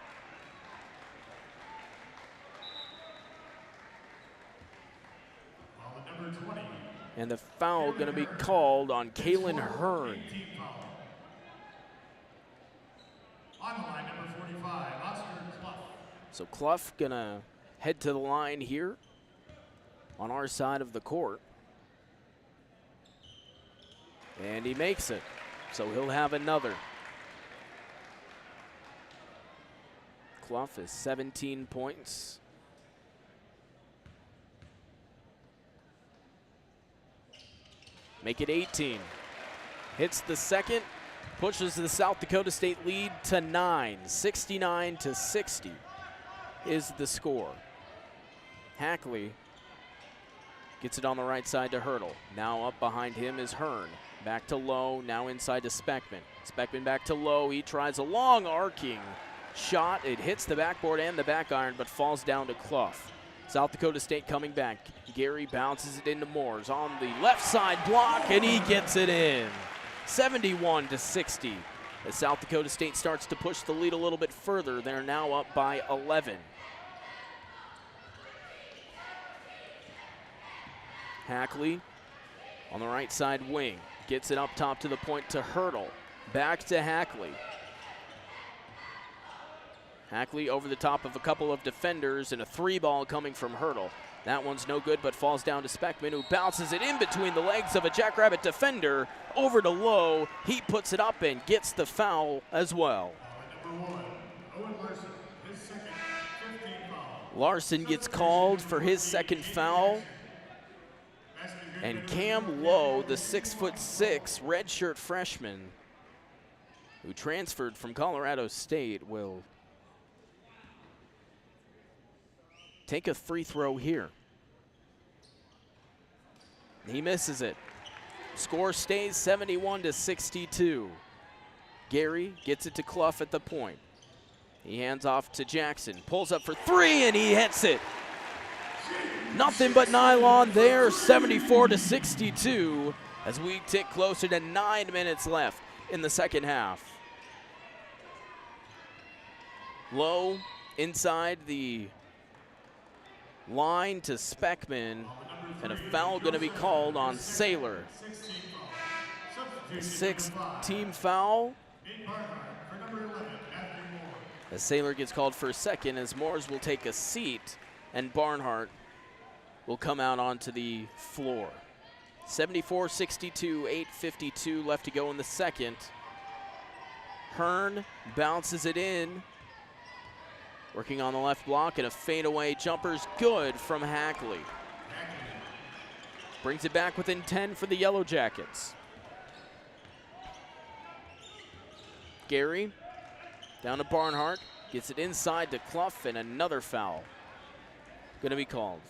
And the foul going to be called on Kaylin Hearn. So Clough going to head to the line here on our side of the court. And he makes it. So he'll have another. Clough is 17 points. Make it 18. Hits the second, pushes the South Dakota State lead to 9. 69-60 is the score. Hackley gets it on the right side to Hurdle. Now up behind him is Hearn. Back to Lowe, now inside to Speckman. Speckman back to Lowe. He tries a long arcing shot. It hits the backboard and the back iron, but falls down to Clough. South Dakota State coming back. Gary bounces it into Moores on the left side block, and he gets it in. 71-60. As South Dakota State starts to push the lead a little bit further, they're now up by 11. Hackley on the right side wing. Gets it up top to the point to Hurdle. Back to Hackley. Hackley over the top of a couple of defenders, and a 3-ball coming from Hurdle. That one's no good, but falls down to Speckman, who bounces it in between the legs of a Jackrabbit defender over to Lowe. He puts it up and gets the foul as well. Larson gets called for his second foul. And Cam Lowe, the 6'6" redshirt freshman who transferred from Colorado State, will take a free throw here. He misses it. Score stays 71-62. Gary gets it to Clough at the point. He hands off to Jackson, pulls up for three, and he hits it. Nothing but nylon there, 74-62, as we tick closer to 9 minutes left in the second half. Low inside the line to Speckman, and a foul going to be called on Sailor. The sixth team foul. As Sailor gets called for a second, as Moores will take a seat, and Barnhart will come out onto the floor. 74-62, 8:52 left to go in the second. Hearn bounces it in, working on the left block, and a fadeaway jumper's good from Hackley. Brings it back within 10 for the Yellow Jackets. Gary down to Barnhart, gets it inside to Clough, and another foul going to be called.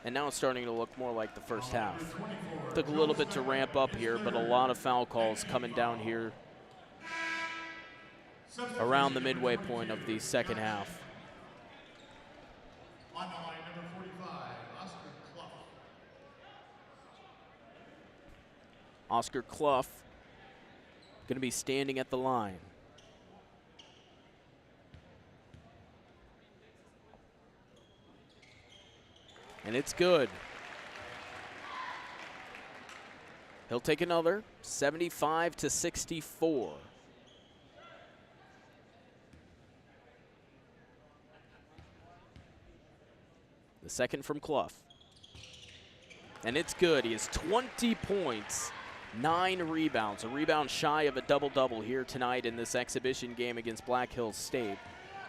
And now it's starting to look more like the first half. Took a little bit to ramp up here, but a lot of foul calls coming down here around the midway point of the second half. On the line, number 45, Oscar Clough. Oscar Clough going to be standing at the line. And it's good. He'll take another, 75-64. The second from Clough. And it's good. He has 20 points, 9 rebounds, a rebound shy of a double-double here tonight in this exhibition game against Black Hills State.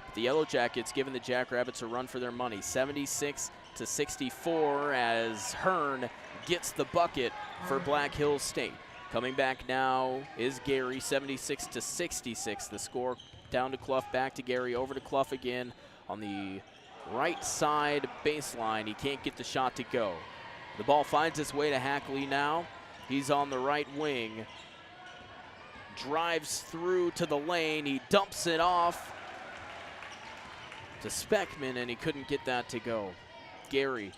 But the Yellow Jackets giving the Jackrabbits a run for their money, 76-64, as Hearn gets the bucket for Black Hills State. Coming back now is Gary, 76-66. The score down to Clough, back to Gary, over to Clough again on the right side baseline. He can't get the shot to go. The ball finds its way to Hackley now. He's on the right wing. Drives through to the lane. He dumps it off to Speckman, and he couldn't get that to go. Gary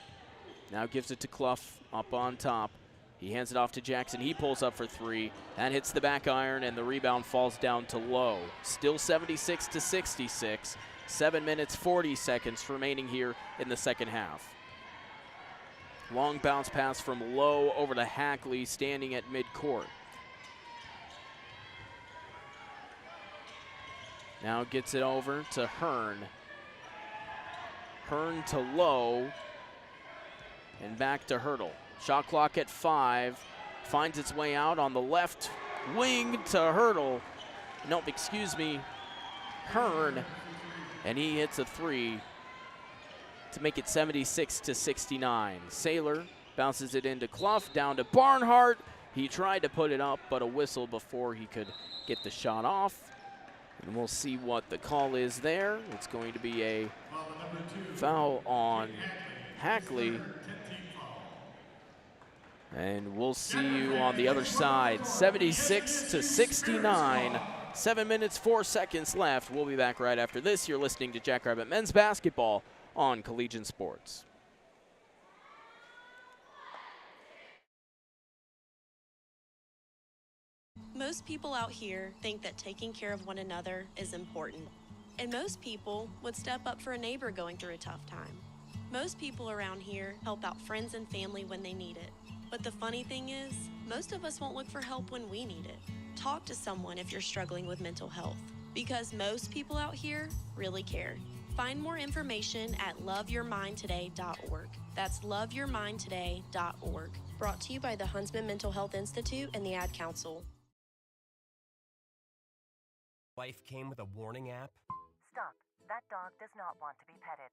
now gives it to Clough up on top. He hands it off to Jackson. He pulls up for three. That hits the back iron, and the rebound falls down to Lowe. Still 76-66. 7 minutes, 40 seconds remaining here in the second half. Long bounce pass from Lowe over to Hackley, standing at midcourt. Now gets it over to Hearn. Hearn to Lowe, and back to Hurdle. Shot clock at 5. Finds its way out on the left wing to Hurdle. No, excuse me, Hearn. And he hits a three to make it 76-69. Sailor bounces it into Clough, down to Barnhart. He tried to put it up, but a whistle before he could get the shot off. And we'll see what the call is there. It's going to be a foul on Hackley. And we'll see you on the other side, 76-69. 7 minutes, 4 seconds left. We'll be back right after this. You're listening to Jackrabbit Men's Basketball on Collegiate Sports. Most people out here think that taking care of one another is important. And most people would step up for a neighbor going through a tough time. Most people around here help out friends and family when they need it. But the funny thing is, most of us won't look for help when we need it. Talk to someone if you're struggling with mental health, because most people out here really care. Find more information at loveyourmindtoday.org. That's loveyourmindtoday.org. Brought to you by the Huntsman Mental Health Institute and the Ad Council. Life came with a warning app. Stop. That dog does not want to be petted.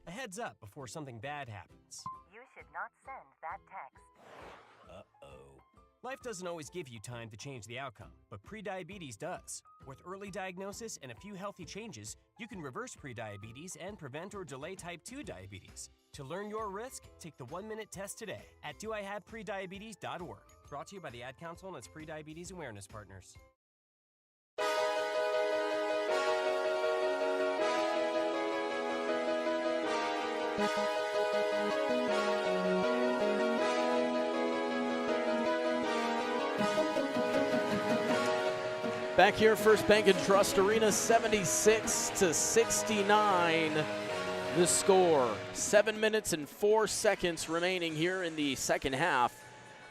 A heads up before something bad happens. You should not send that text. Uh-oh. Life doesn't always give you time to change the outcome, but prediabetes does. With early diagnosis and a few healthy changes, you can reverse prediabetes and prevent or delay type 2 diabetes. To learn your risk, take the 1-minute test today at doihaveprediabetes.org. Brought to you by the Ad Council and its prediabetes awareness partners. Back here, First Bank and Trust Arena, 76-69. The score. 7 minutes and 4 seconds remaining here in the second half.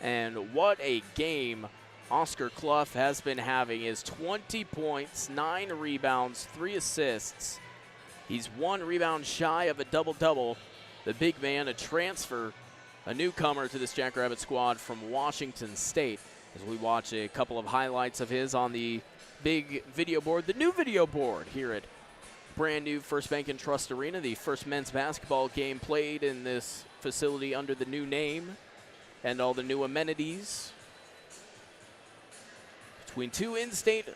And what a game Oscar Clough has been having. Is 20 points, 9 rebounds, 3 assists. He's 1 rebound shy of a double-double. The big man, a transfer, a newcomer to this Jackrabbit squad from Washington State. As we watch a couple of highlights of his on the big video board, the new video board here at brand new First Bank and Trust Arena, the first men's basketball game played in this facility under the new name and all the new amenities. Between two in-state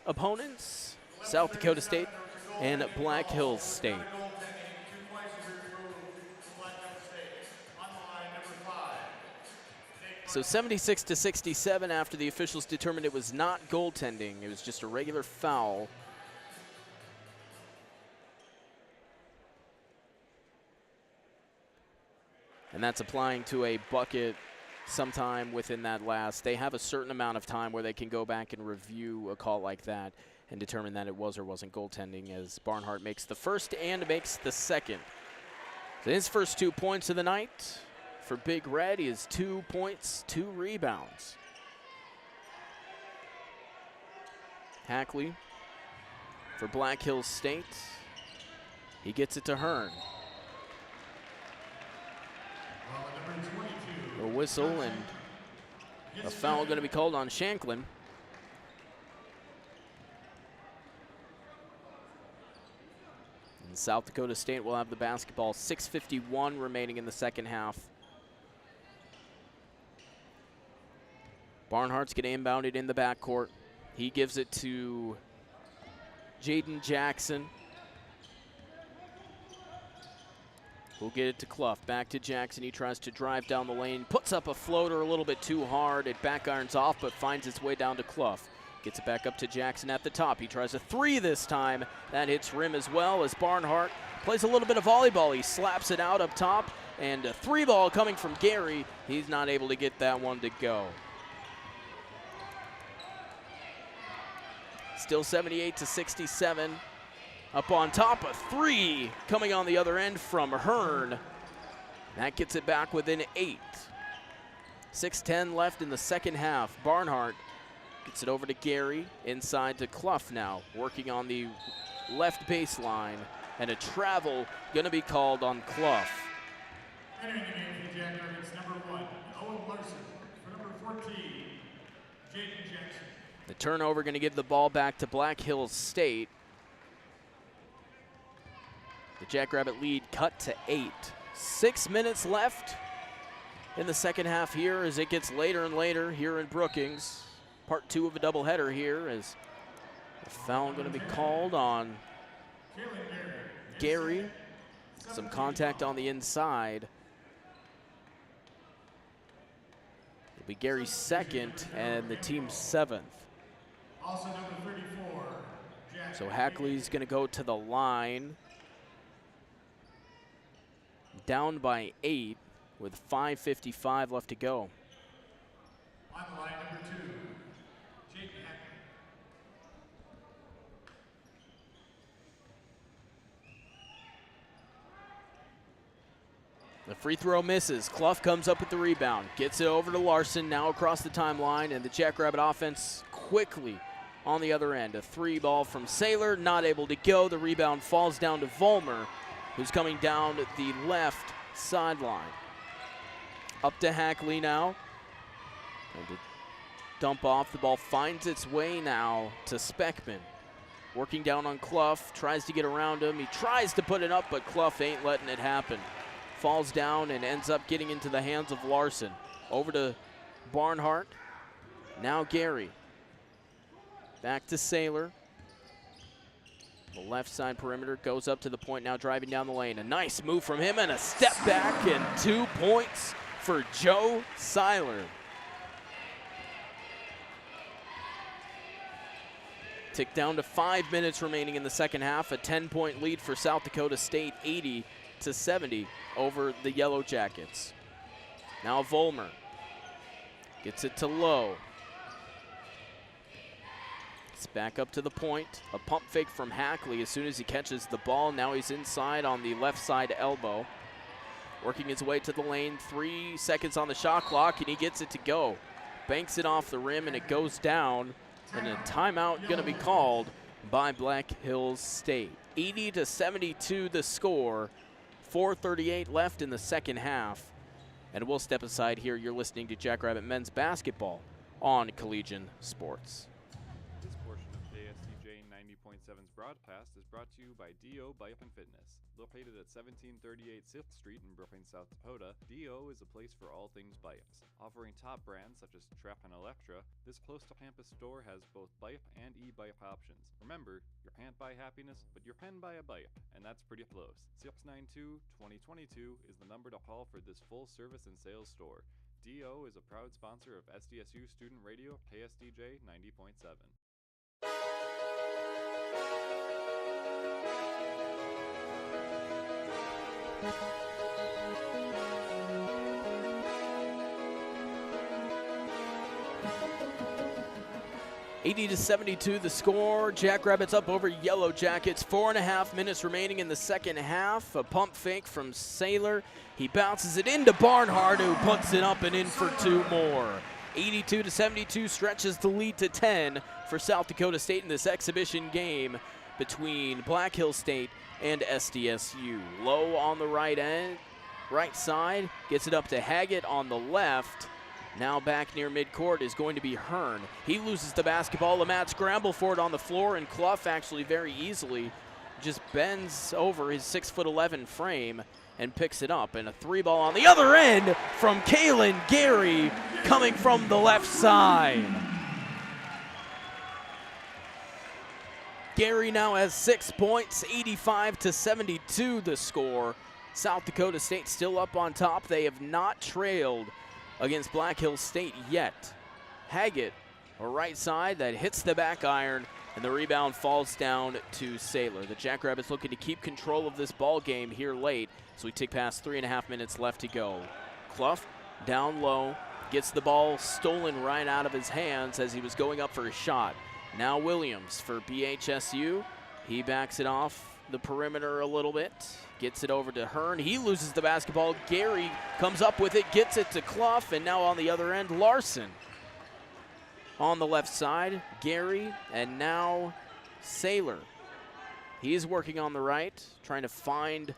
opponents, South Dakota State and Black Hills State. So 76-67 after the officials determined it was not goaltending. It was just a regular foul. And that's applying to a bucket sometime within that last. They have a certain amount of time where they can go back and review a call like that and determine that it was or wasn't goaltending, as Barnhart makes the first and makes the second. So his first 2 points of the night for Big Red is 2 points, 2 rebounds. Hackley for Black Hills State. He gets it to Hearn. A whistle and a foul going to be called on Shanklin. And South Dakota State will have the basketball. 6:51 remaining in the second half. Barnhart's going to inbound it in the backcourt. He gives it to Jaden Jackson. We'll get it to Clough. Back to Jackson. He tries to drive down the lane. Puts up a floater a little bit too hard. It back irons off, but finds its way down to Clough. Gets it back up to Jackson at the top. He tries a three this time. That hits rim as well, as Barnhart plays a little bit of volleyball. He slaps it out up top, and a three ball coming from Gary. He's not able to get that one to go. Still 78-67. Up on top, a three coming on the other end from Hearn. That gets it back within 8. 6:10 left in the second half. Barnhart gets it over to Gary, inside to Clough now, working on the left baseline, and a travel going to be called on Clough. Entering the game for the Jackrabbits, number 1, Owen Larson. For number 14, Jaden Jackson. The turnover going to give the ball back to Black Hills State. The Jackrabbit lead cut to 8. 6 minutes left in the second half here as it gets later and later here in Brookings. Part 2 of a doubleheader here, as a foul going to be called on Gary. Some contact on the inside. It'll be Gary's second and the team's 7th. Also number 34, Jack. So Hackley's going to go to the line. Down by 8 with 5:55 left to go. On the line, number 2, Jake Hackley. The free throw misses. Clough comes up with the rebound. Gets it over to Larson, now across the timeline, and the Jackrabbit offense quickly on the other end. A three ball from Saylor, not able to go. The rebound falls down to Vollmer, who's coming down the left sideline. Up to Hackley now. And to dump off, the ball finds its way now to Speckman. Working down on Clough, tries to get around him. He tries to put it up, but Clough ain't letting it happen. Falls down and ends up getting into the hands of Larson. Over to Barnhart. Now Gary. Back to Saylor. The left side perimeter goes up to the point, now driving down the lane. A nice move from him and a step back, and 2 points for Joe Seiler. Tick down to 5 minutes remaining in the second half. A 10-point lead for South Dakota State, 88-70 over the Yellow Jackets. Now Volmer gets it to Lowe. It's back up to the point. A pump fake from Hackley as soon as he catches the ball. Now he's inside on the left side elbow. Working his way to the lane. 3 seconds on the shot clock, and he gets it to go. Banks it off the rim, and it goes down. And a timeout going to be called by Black Hills State. 80-72 the score. 4:38 left in the second half. And we'll step aside here. You're listening to Jackrabbit men's basketball on Collegian Sports. This portion of KSTJ 90.7's broadcast is brought to you by D.O. Bike and Fitness. Located at 1738 6th Street in Brooklyn, South Dakota, D.O. is a place for all things bikes. Offering top brands such as Trap and Electra, this close-to-campus store has both bike and e-bike options. Remember, you can't buy happiness, but you can buy a bike, and that's pretty close. 692-2022 is the number to call for this full-service and sales store. D.O. is a proud sponsor of SDSU Student Radio KSTJ 90.7. 80-72 the score. Jackrabbits up over Yellow Jackets. 4.5 minutes remaining in the second half. A pump fake from Saylor. He bounces it into Barnhart, who puts it up and in for 2 more. 82-72 stretches the lead to 10 for South Dakota State in this exhibition game between Black Hills State and SDSU. Low on the right side, gets it up to Haggett on the left. Now back near midcourt is going to be Hearn. He loses the basketball. Lamont scramble for it on the floor, and Clough actually very easily just bends over his 6'11" frame and picks it up. And a 3-ball on the other end from Kalen Gary coming from the left side. Gary now has 6 points, 85-72 the score. South Dakota State still up on top. They have not trailed against Black Hills State yet. Haggett, a right side that hits the back iron, and the rebound falls down to Saylor. The Jackrabbits looking to keep control of this ball game here late, so we tick past 3.5 minutes left to go. Clough down low, gets the ball stolen right out of his hands as he was going up for a shot. Now Williams for BHSU. He backs it off the perimeter a little bit, gets it over to Hearn. He loses the basketball. Gary comes up with it, gets it to Clough, and now on the other end, Larson. On the left side, Gary, and now Saylor. He's working on the right, trying to find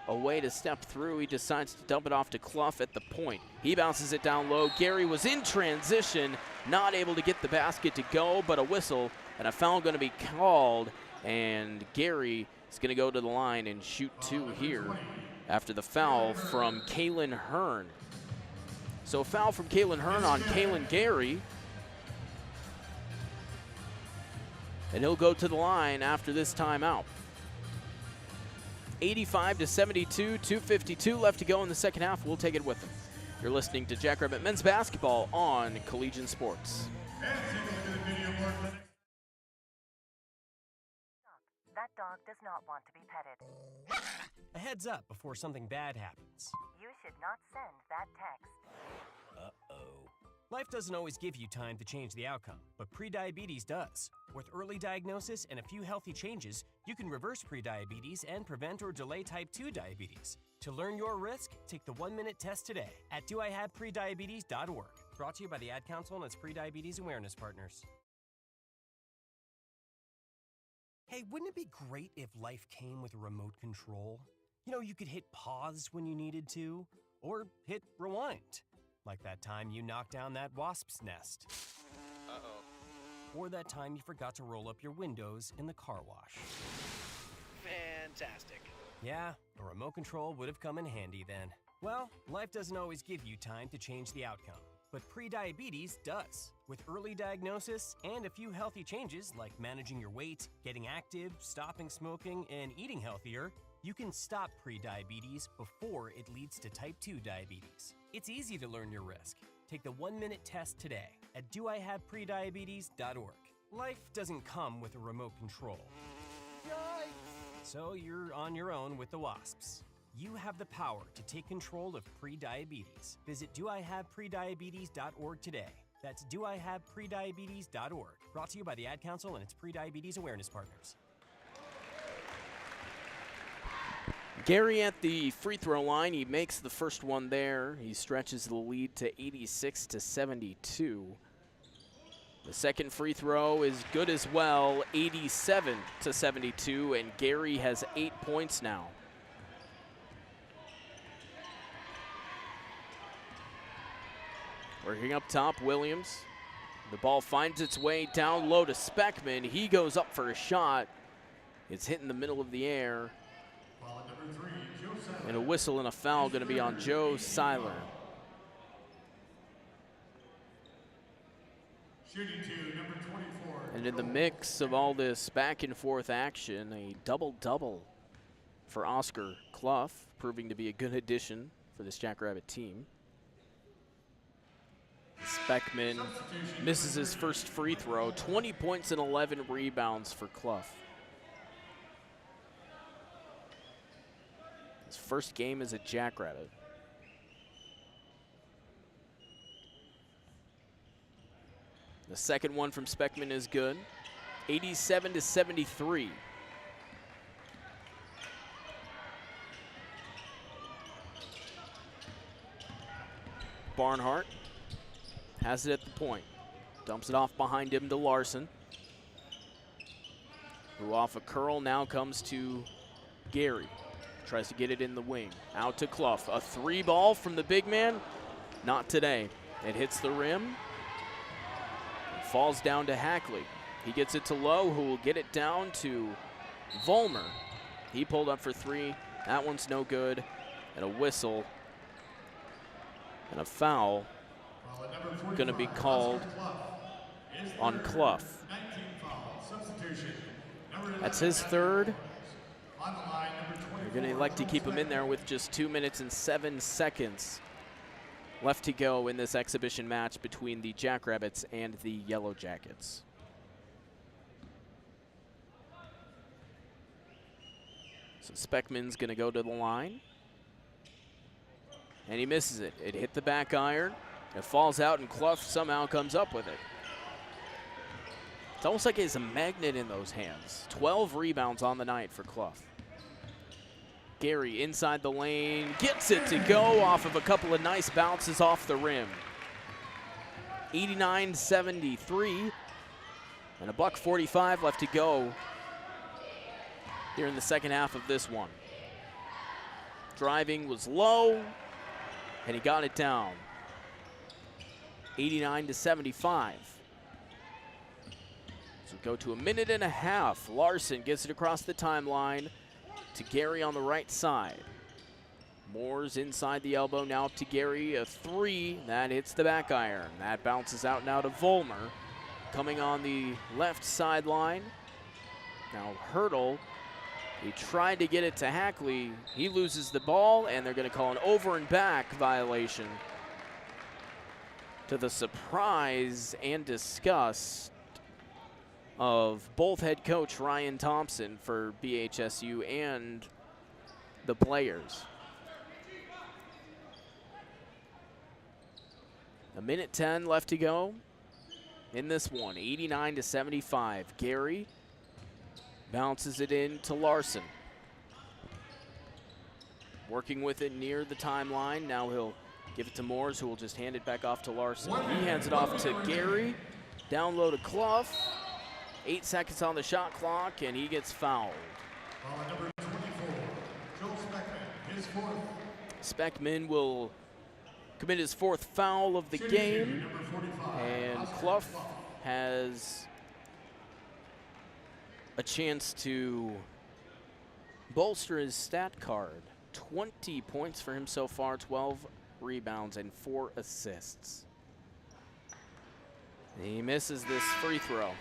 a way to step through. He decides to dump it off to Clough at the point. He bounces it down low. Gary was in transition, not able to get the basket to go, but a whistle and a foul going to be called, and Gary is going to go to the line and shoot 2 here after the foul from Kalen Hearn. So a foul from Kalen Hearn on Kalen Gary, and he'll go to the line after this timeout. 85-72, 2:52 left to go in the second half. We'll take it with them. You're listening to Jackrabbit men's basketball on Collegian Sports. That dog does not want to be petted. A heads up before something bad happens. You should not send that text. Uh-oh. Life doesn't always give you time to change the outcome, but prediabetes does. With early diagnosis and a few healthy changes, you can reverse prediabetes and prevent or delay type 2 diabetes. To learn your risk, take the 1-minute test today at doihaveprediabetes.org. Brought to you by the Ad Council and its prediabetes awareness partners. Hey, wouldn't it be great if life came with a remote control? You know, you could hit pause when you needed to, or hit rewind. Like that time you knocked down that wasp's nest. Uh-oh. Or that time you forgot to roll up your windows in the car wash. Fantastic. Yeah, a remote control would have come in handy then. Well, life doesn't always give you time to change the outcome, but prediabetes does. With early diagnosis and a few healthy changes like managing your weight, getting active, stopping smoking, and eating healthier, you can stop prediabetes before it leads to type 2 diabetes. It's easy to learn your risk. Take the 1-minute test today at doihaveprediabetes.org. Life doesn't come with a remote control. Yikes! So you're on your own with the wasps. You have the power to take control of prediabetes. Visit doihaveprediabetes.org today. That's doihaveprediabetes.org. Brought to you by the Ad Council and its prediabetes awareness partners. Gary at the free throw line. He makes the first one there. He stretches the lead to 86-72. The second free throw is good as well, 87-72, and Gary has 8 points now. Working up top, Williams. The ball finds its way down low to Speckman. He goes up for a shot. It's hit in the middle of the air. And a whistle and a foul going to be on Joe Seiler. Shooting to number 24. And in the mix of all this back and forth action, a double-double for Oscar Clough, proving to be a good addition for this Jackrabbit team. Speckman misses his first free throw, 20 points and 11 rebounds for Clough. His first game as a Jackrabbit. The second one from Speckman is good, 87-73. Barnhart has it at the point. Dumps it off behind him to Larson, who off a curl now comes to Gary. Tries to get it in the wing. Out to Clough. A three ball from the big man. Not today. It hits the rim. It falls down to Hackley. He gets it to Lowe, who will get it down to Vollmer. He pulled up for three. That one's no good. And a whistle. And a foul going to be called on Clough. That's his third. They're going to elect to keep him in there with just 2 minutes and 7 seconds left to go in this exhibition match between the Jackrabbits and the Yellow Jackets. So Speckman's going to go to the line. And he misses it. It hit the back iron. It falls out, and Clough somehow comes up with it. It's almost like he has a magnet in those hands. 12 rebounds on the night for Clough. Gary inside the lane, gets it to go off of a couple of nice bounces off the rim. 89-73, and $1:45 left to go here in the second half of this one. Driving was low, and he got it down. 89-75. So go to a minute and a half. Larson gets it across the timeline to Gary on the right side. Moore's inside the elbow, now up to Gary. A three, that hits the back iron. That bounces out now to Vollmer. Coming on the left sideline. Now Hurdle, he tried to get it to Hackley. He loses the ball, and they're going to call an over and back violation, to the surprise and disgust of both head coach Ryan Thompson for BHSU and the players. A minute 10 left to go in this one, 89-75. Gary bounces it in to Larson. Working with it near the timeline. Now he'll give it to Moores, who will just hand it back off to Larson. He hands it off to Gary. Down low to Clough. 8 seconds on the shot clock, and he gets fouled. Number 24, Joe Speckman, his fourth. Speckman will commit his fourth foul of the game, and Clough has a chance to bolster his stat card. 20 points for him so far, 12 rebounds, and 4 assists. He misses this free throw.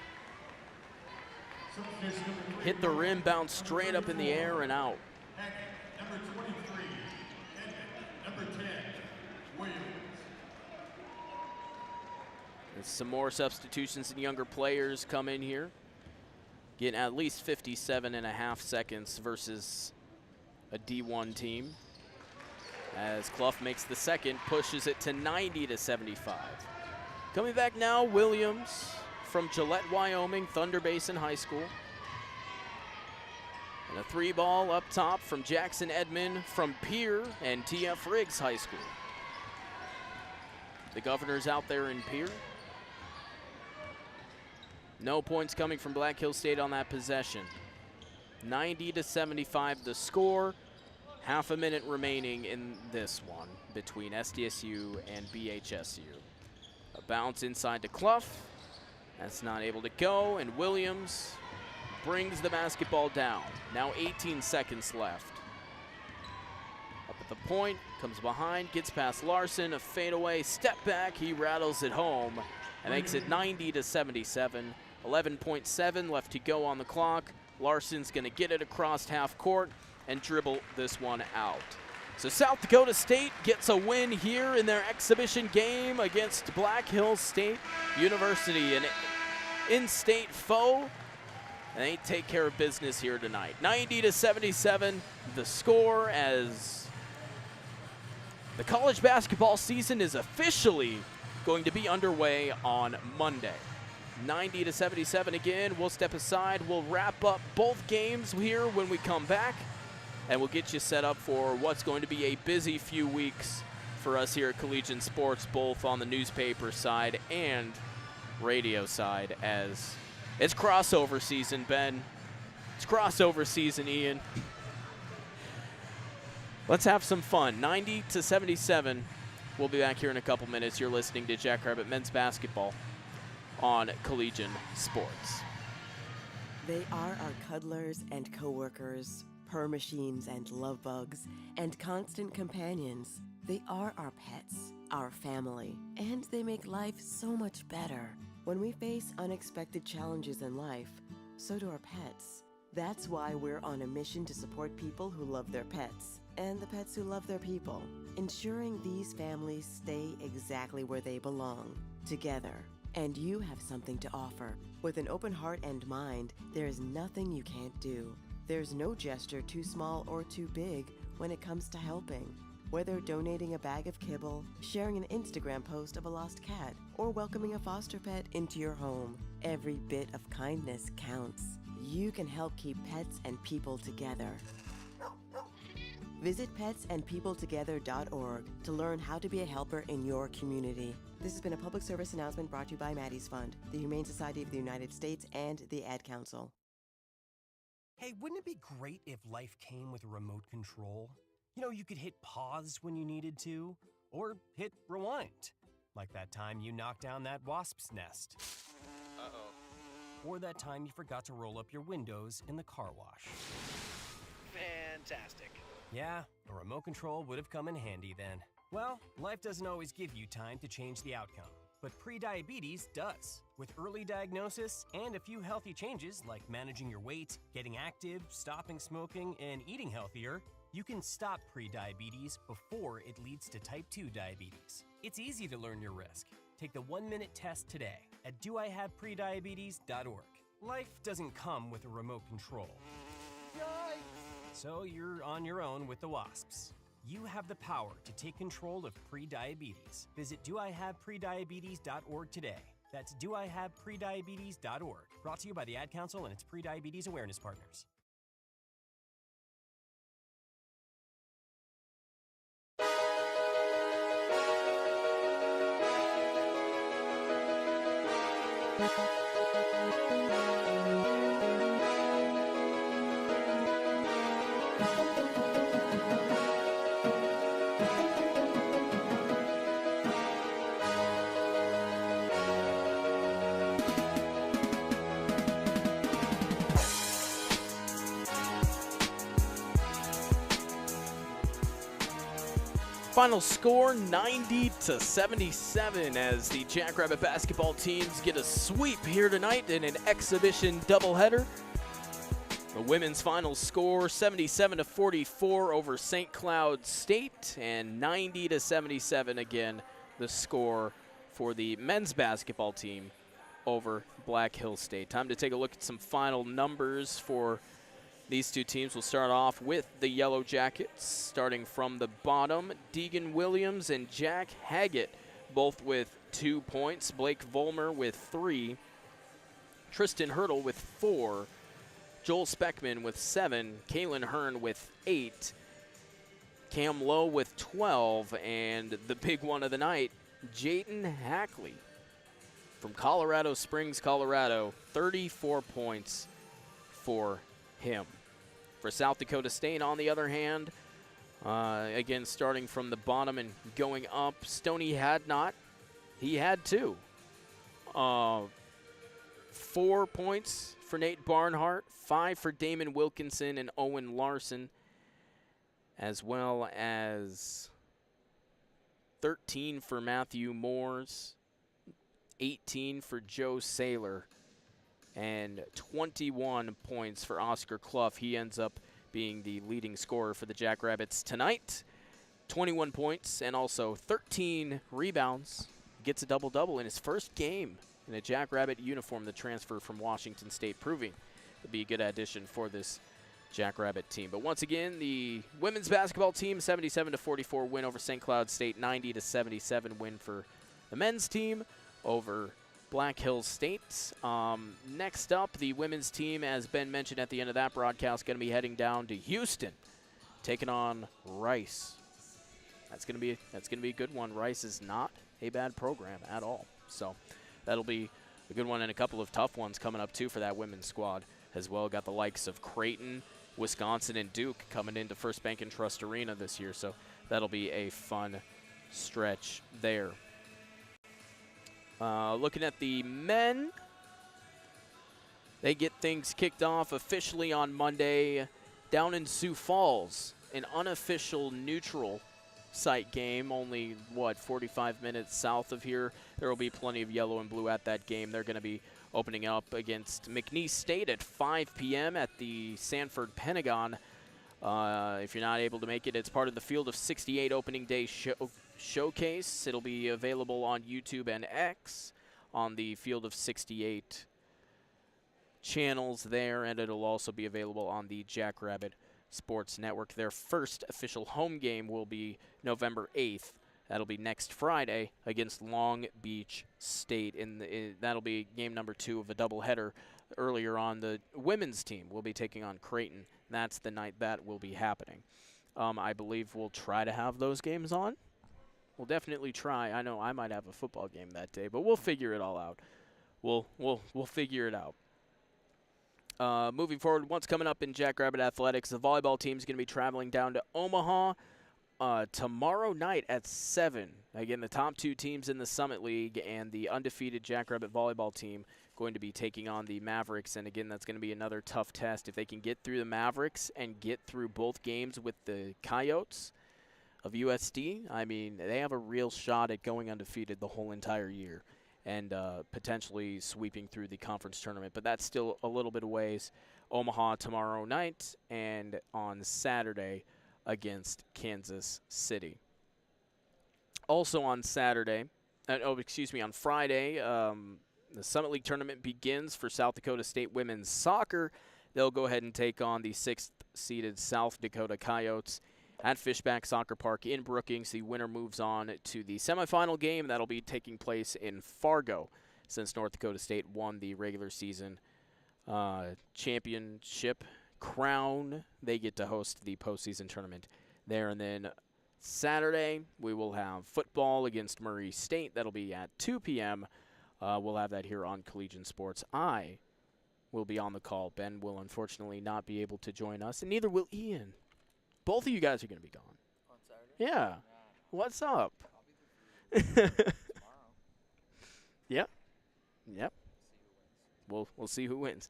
Hit the rim, bounced straight up in the air and out. Number 23, number 10, Williams. There's some more substitutions and younger players come in here. Getting at least 57.5 seconds versus a D1 team. as Clough makes the second, pushes it to 90-75. Coming back now, Williams from Gillette, Wyoming, Thunder Basin High School. And a 3-ball up top from Jackson Edmond from Pierre and T.F. Riggs High School. The Governors out there in Pierre. No points coming from Black Hills State on that possession. 90-75 the score. Half a minute remaining in this one between SDSU and BHSU. A bounce inside to Clough. That's not able to go, and Williams brings the basketball down. Now 18 seconds left. Up at the point, comes behind, gets past Larson, a fadeaway, step back, he rattles it home and makes it 90-77. 11.7 left to go on the clock. Larson's gonna get it across half court and dribble this one out. So South Dakota State gets a win here in their exhibition game against Black Hills State University, an in-state foe. And they take care of business here tonight. 90-77 the score, as the college basketball season is officially going to be underway on Monday. 90-77 again. We'll step aside. We'll wrap up both games here when we come back, and we'll get you set up for what's going to be a busy few weeks for us here at Collegiate Sports, both on the newspaper side and radio side, as it's crossover season, Ben. It's crossover season, Ian. Let's have some fun. 90-77. We'll be back here in a couple minutes. You're listening to Jackrabbit Men's Basketball on Collegiate Sports. They are our cuddlers and coworkers, purr machines and love bugs, and constant companions. They are our pets, our family, and they make life so much better. When we face unexpected challenges in life, so do our pets. That's why we're on a mission to support people who love their pets and the pets who love their people, ensuring these families stay exactly where they belong, together. And you have something to offer. With an open heart and mind, there is nothing you can't do. There's no gesture too small or too big when it comes to helping. Whether donating a bag of kibble, sharing an Instagram post of a lost cat, or welcoming a foster pet into your home, every bit of kindness counts. You can help keep pets and people together. Visit petsandpeopletogether.org to learn how to be a helper in your community. This has been a public service announcement brought to you by Maddie's Fund, the Humane Society of the United States, and the Ad Council. Hey, wouldn't it be great if life came with a remote control? You know, you could hit pause when you needed to, or hit rewind. Like that time you knocked down that wasp's nest. Uh-oh. Or that time you forgot to roll up your windows in the car wash. Fantastic. Yeah, a remote control would have come in handy then. Well, life doesn't always give you time to change the outcome, but prediabetes does. With early diagnosis and a few healthy changes like managing your weight, getting active, stopping smoking, and eating healthier, you can stop prediabetes before it leads to type 2 diabetes. It's easy to learn your risk. Take the 1-minute test today at doihaveprediabetes.org. Life doesn't come with a remote control. So you're on your own with the wasps. You have the power to take control of prediabetes. Visit doihaveprediabetes.org today. That's doihaveprediabetes.org. Brought to you by the Ad Council and its prediabetes awareness partners. Final score 90-77 as the Jackrabbit basketball teams get a sweep here tonight in an exhibition doubleheader. The women's final score 77-44 over St. Cloud State, and 90-77 again the score for the men's basketball team over Black Hills State. Time to take a look at some final numbers for These two teams will start off with the Yellow Jackets, starting from the bottom. Deegan Williams and Jack Haggett, both with 2 points. Blake Vollmer with 3. Tristan Hurdle with 4. Joel Speckman with 7. Kalen Hearn with 8. Cam Lowe with 12. And the big one of the night, Jayden Hackley from Colorado Springs, Colorado. 34 points for him. For South Dakota State, on the other hand, again, starting from the bottom and going up, Stoney Hadnot, he had 2. 4 points for Nate Barnhart, 5 for Damon Wilkinson and Owen Larson, as well as 13 for Matthew Moores, 18 for Joe Saylor, and 21 points for Oscar Clough. He ends up being the leading scorer for the Jackrabbits tonight. 21 points and also 13 rebounds. Gets a double-double in his first game in a Jackrabbit uniform, the transfer from Washington State, proving to be a good addition for this Jackrabbit team. But once again, the women's basketball team, 77-44 win over St. Cloud State, 90-77 win for the men's team over Black Hills State. Next up, the women's team, as Ben mentioned at the end of that broadcast, going to be heading down to Houston, taking on Rice. That's going to be a good one. Rice is not a bad program at all, so that'll be a good one, and a couple of tough ones coming up too for that women's squad as well. Got the likes of Creighton, Wisconsin, and Duke coming into First Bank and Trust Arena this year, so that'll be a fun stretch there. Looking at the men, they get things kicked off officially on Monday down in Sioux Falls, an unofficial neutral site game, only, 45 minutes south of here. There will be plenty of yellow and blue at that game. They're going to be opening up against McNeese State at 5 p.m. at the Sanford Pentagon. If you're not able to make it, it's part of the Field of 68 opening day showcase. It'll be available on YouTube and X on the Field of 68 channels there, and it'll also be available on the Jackrabbit Sports Network. Their first official home game will be November 8th. That'll be next Friday against Long Beach State. That'll be game number 2 of a doubleheader. Earlier on, the women's team will be taking on Creighton. That's the night that will be happening. I believe we'll try to have those games on. We'll definitely try. I know I might have a football game that day, but we'll figure it all out. We'll figure it out. Moving forward, what's coming up in Jackrabbit Athletics, the volleyball team is going to be traveling down to Omaha tomorrow night at 7. Again, the top 2 teams in the Summit League and the undefeated Jackrabbit volleyball team going to be taking on the Mavericks. And again, that's going to be another tough test. If they can get through the Mavericks and get through both games with the Coyotes of USD, I mean, they have a real shot at going undefeated the whole entire year and potentially sweeping through the conference tournament. But that's still a little bit of ways. Omaha tomorrow night, and on Saturday against Kansas City. Also on Saturday, on Friday, the Summit League tournament begins for South Dakota State women's soccer. They'll go ahead and take on the 6th-seeded South Dakota Coyotes at Fishback Soccer Park in Brookings. The winner moves on to the semifinal game. That'll be taking place in Fargo, since North Dakota State won the regular season championship crown. They get to host the postseason tournament there. And then Saturday, we will have football against Murray State. That'll be at 2 p.m. We'll have that here on Collegiate Sports. I will be on the call. Ben will unfortunately not be able to join us, and neither will Ian. Both of you guys are going to be gone. On Saturday? Yeah. What's up? Yep. We'll see who wins.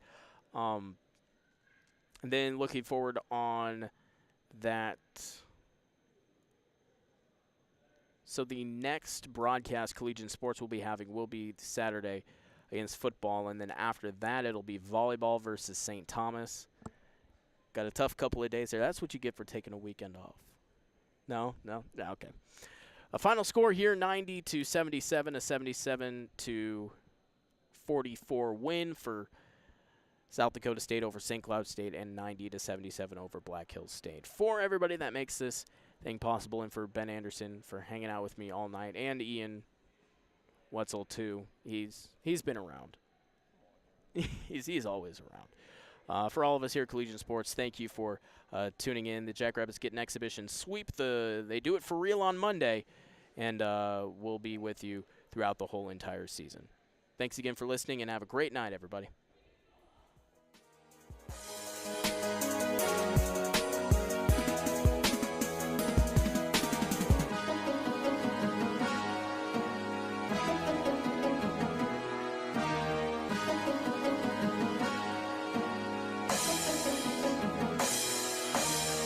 And then looking forward on that. So the next broadcast Collegiate Sports will be having will be Saturday against football, and then after that it'll be volleyball versus St. Thomas. Got a tough couple of days there. That's what you get for taking a weekend off. No? Okay. A final score here, 90-77, a 77-44 win for South Dakota State over St. Cloud State, and 90-77 over Black Hills State. For everybody that makes this thing possible, and for Ben Anderson for hanging out with me all night, and Ian Wetzel too. He's been around. he's always around. For all of us here at Collegiate Sports, thank you for tuning in. The Jackrabbits get an exhibition sweep. They do it for real on Monday, and we'll be with you throughout the whole entire season. Thanks again for listening, and have a great night, everybody.